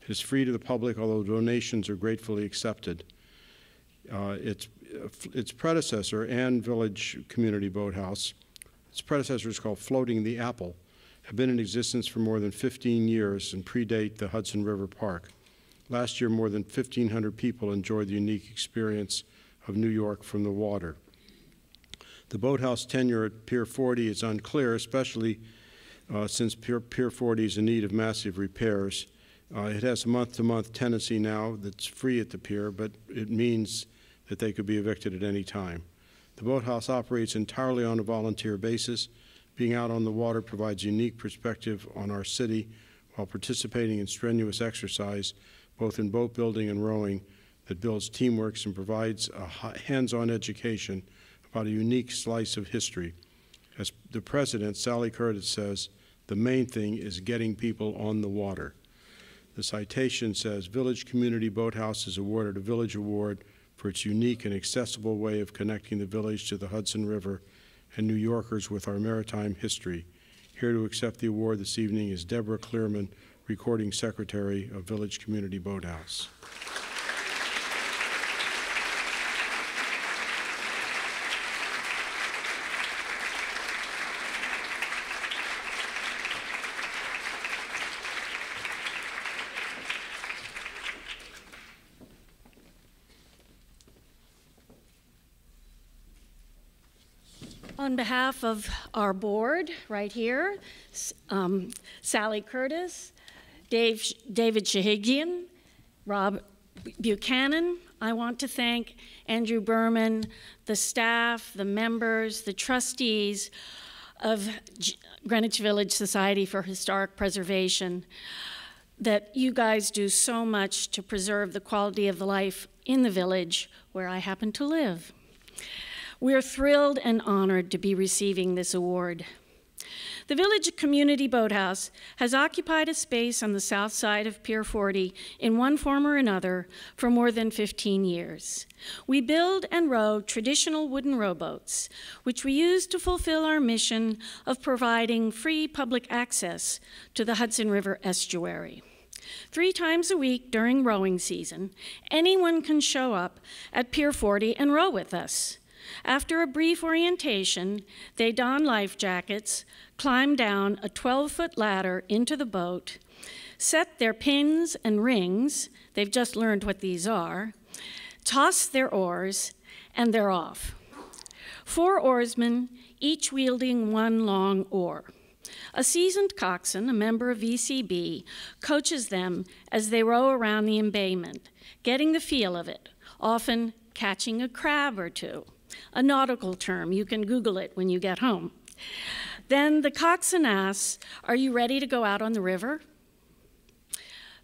It is free to the public, although donations are gratefully accepted. Its predecessor, and Village Community Boathouse, its predecessor is called Floating the Apple, have been in existence for more than 15 years and predate the Hudson River Park. Last year, more than 1,500 people enjoyed the unique experience of New York from the water. The boathouse tenure at Pier 40 is unclear, especially since Pier 40 is in need of massive repairs. It has a month-to-month tenancy now that's free at the pier, but it means that they could be evicted at any time. The boathouse operates entirely on a volunteer basis. Being out on the water provides a unique perspective on our city while participating in strenuous exercise, both in boat building and rowing, that builds teamwork and provides a hands-on education about a unique slice of history. As the president, Sally Curtis, says, the main thing is getting people on the water. The citation says, Village Community Boathouse is awarded a Village Award for its unique and accessible way of connecting the village to the Hudson River and New Yorkers with our maritime history. Here to accept the award this evening is Deborah Clearman, Recording Secretary of Village Community Boathouse. On behalf of our board, right here, Sally Curtis, David Shahigian, Rob Buchanan, I want to thank Andrew Berman, the staff, the members, the trustees of Greenwich Village Society for Historic Preservation, that you guys do so much to preserve the quality of the life in the village where I happen to live. We're thrilled and honored to be receiving this award. The Village Community Boathouse has occupied a space on the south side of Pier 40 in one form or another for more than 15 years. We build and row traditional wooden rowboats, which we use to fulfill our mission of providing free public access to the Hudson River estuary. 3 times a week during rowing season, anyone can show up at Pier 40 and row with us. After a brief orientation, they don life jackets, climb down a 12-foot ladder into the boat, set their pins and rings, they've just learned what these are, toss their oars, and they're off. 4 oarsmen, each wielding one long oar. A seasoned coxswain, a member of VCB, coaches them as they row around the embayment, getting the feel of it, often catching a crab or two. A nautical term, you can Google it when you get home. Then the coxswain asks, "Are you ready to go out on the river?"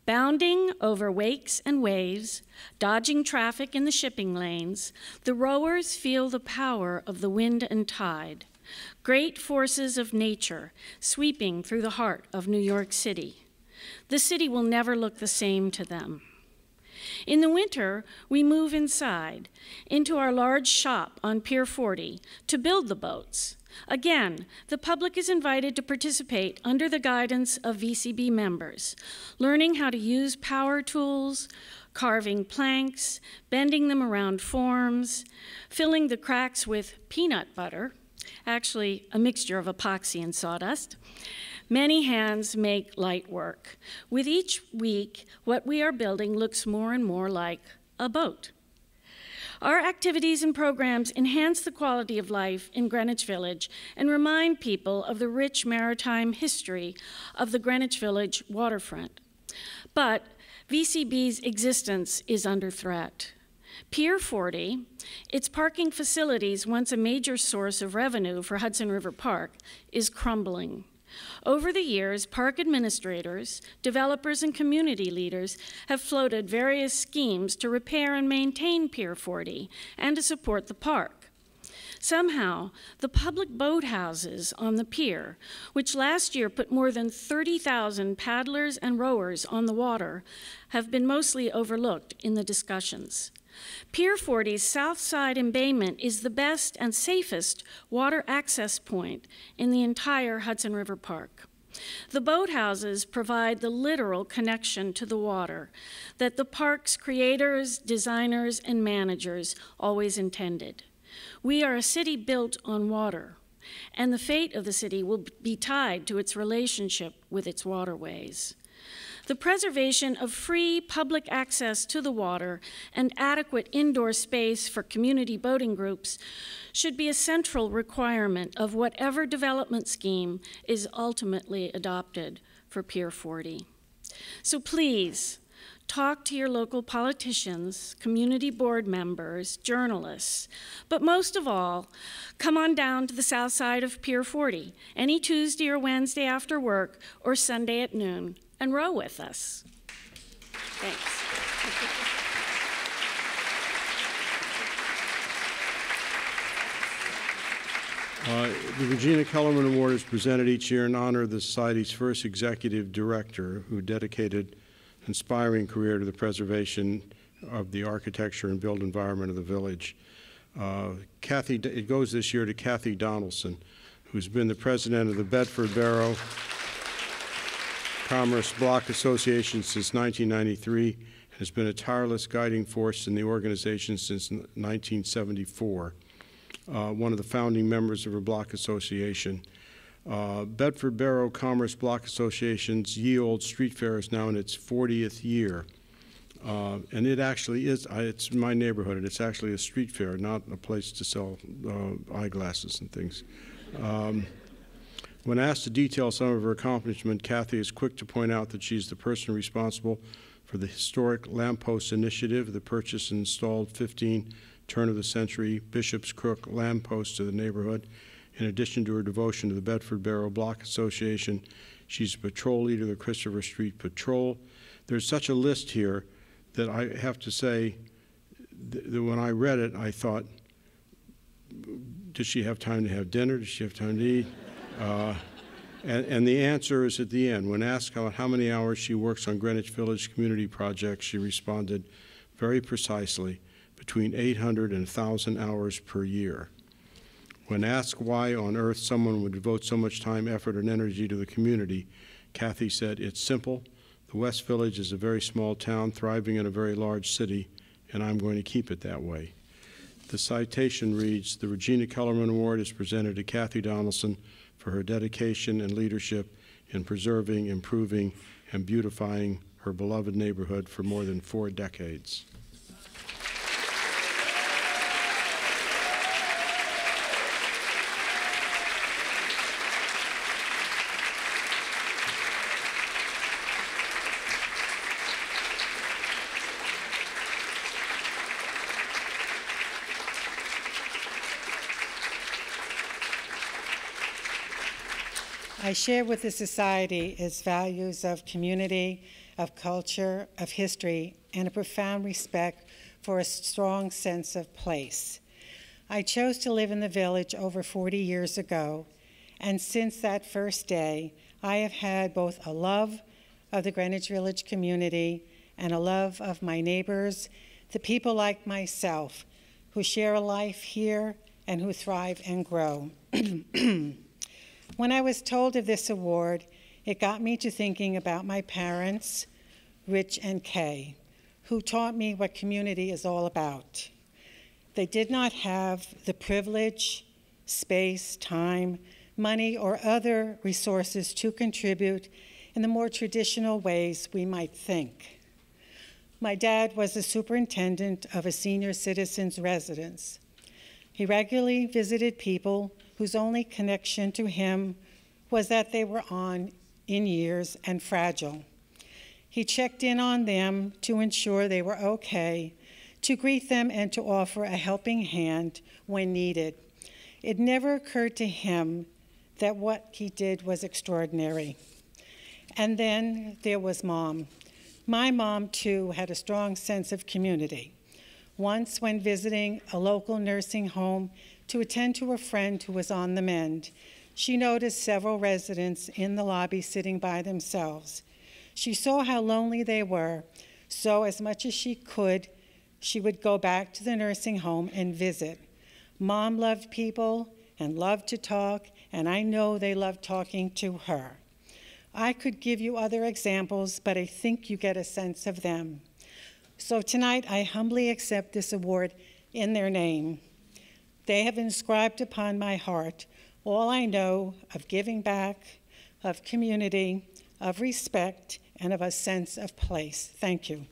Bounding over wakes and waves, dodging traffic in the shipping lanes, the rowers feel the power of the wind and tide, great forces of nature sweeping through the heart of New York City. The city will never look the same to them. In the winter, we move inside, into our large shop on Pier 40 to build the boats. Again, the public is invited to participate under the guidance of VCB members, learning how to use power tools, carving planks, bending them around forms, filling the cracks with peanut butter, actually a mixture of epoxy and sawdust. Many hands make light work. With each week, what we are building looks more and more like a boat. Our activities and programs enhance the quality of life in Greenwich Village and remind people of the rich maritime history of the Greenwich Village waterfront. But VCB's existence is under threat. Pier 40, its parking facilities, once a major source of revenue for Hudson River Park, is crumbling. Over the years, park administrators, developers, and community leaders have floated various schemes to repair and maintain Pier 40 and to support the park. Somehow, the public boathouses on the pier, which last year put more than 30,000 paddlers and rowers on the water, have been mostly overlooked in the discussions. Pier 40's south side embayment is the best and safest water access point in the entire Hudson River Park. The boathouses provide the literal connection to the water that the park's creators, designers, and managers always intended. We are a city built on water, and the fate of the city will be tied to its relationship with its waterways. The preservation of free public access to the water and adequate indoor space for community boating groups should be a central requirement of whatever development scheme is ultimately adopted for Pier 40. So please, talk to your local politicians, community board members, journalists, but most of all, come on down to the south side of Pier 40, any Tuesday or Wednesday after work or Sunday at noon, and row with us. Thanks. The Regina Kellerman Award is presented each year in honor of the Society's first executive director who dedicated an inspiring career to the preservation of the architecture and built environment of the village. It goes this year to Kathy Donaldson, who's been the president of the Bedford Borough Commerce Block Association since 1993 and has been a tireless guiding force in the organization since 1974. One of the founding members of her block association. Bedford Borough Commerce Block Association's Ye Olde Street Fair is now in its 40th year. And it actually is, it's my neighborhood, and it's actually a street fair, not a place to sell eyeglasses and things. When asked to detail some of her accomplishments, Kathy is quick to point out that she's the person responsible for the historic lamppost initiative, the purchase and installed 15 turn-of-the-century Bishop's Crook lampposts to the neighborhood. In addition to her devotion to the Bedford Borough Block Association, she's a patrol leader of the Christopher Street Patrol. There's such a list here that I have to say that when I read it, I thought, does she have time to have dinner? Does she have time to eat? And the answer is at the end. When asked about how many hours she works on Greenwich Village community projects, she responded very precisely, between 800 and 1,000 hours per year. When asked why on earth someone would devote so much time, effort, and energy to the community, Kathy said, it's simple. The West Village is a very small town thriving in a very large city, and I'm going to keep it that way. The citation reads, the Regina Kellerman Award is presented to Kathy Donaldson for her dedication and leadership in preserving, improving, and beautifying her beloved neighborhood for more than 4 decades. I share with the society its values of community, of culture, of history, and a profound respect for a strong sense of place. I chose to live in the village over 40 years ago, and since that first day, I have had both a love of the Greenwich Village community and a love of my neighbors, the people like myself who share a life here and who thrive and grow. When I was told of this award, it got me to thinking about my parents, Rich and Kay, who taught me what community is all about. They did not have the privilege, space, time, money, or other resources to contribute in the more traditional ways we might think. My dad was the superintendent of a senior citizen's residence. He regularly visited people whose only connection to him was that they were on in years and fragile. He checked in on them to ensure they were okay, to greet them and to offer a helping hand when needed. It never occurred to him that what he did was extraordinary. And then there was Mom. My mom, too, had a strong sense of community. Once, when visiting a local nursing home to attend to a friend who was on the mend, she noticed several residents in the lobby sitting by themselves. She saw how lonely they were, so as much as she could, she would go back to the nursing home and visit. Mom loved people and loved to talk, and I know they loved talking to her. I could give you other examples, but I think you get a sense of them. So tonight, I humbly accept this award in their name. They have inscribed upon my heart all I know of giving back, of community, of respect, and of a sense of place. Thank you.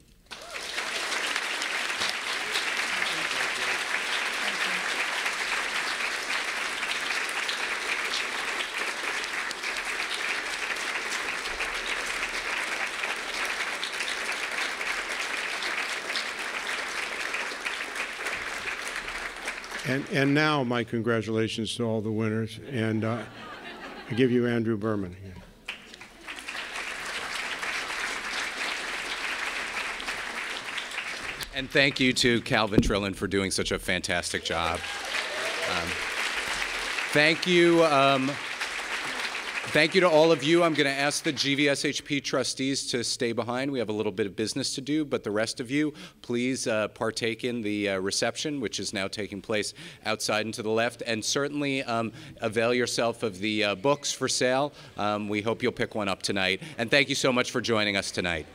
And now, my congratulations to all the winners, and I give you Andrew Berman. And thank you to Calvin Trillin for doing such a fantastic job. Thank you. Thank you to all of you. I'm going to ask the GVSHP trustees to stay behind. We have a little bit of business to do, but the rest of you, please partake in the reception, which is now taking place outside and to the left, and certainly avail yourself of the books for sale. We hope you'll pick one up tonight. And thank you so much for joining us tonight.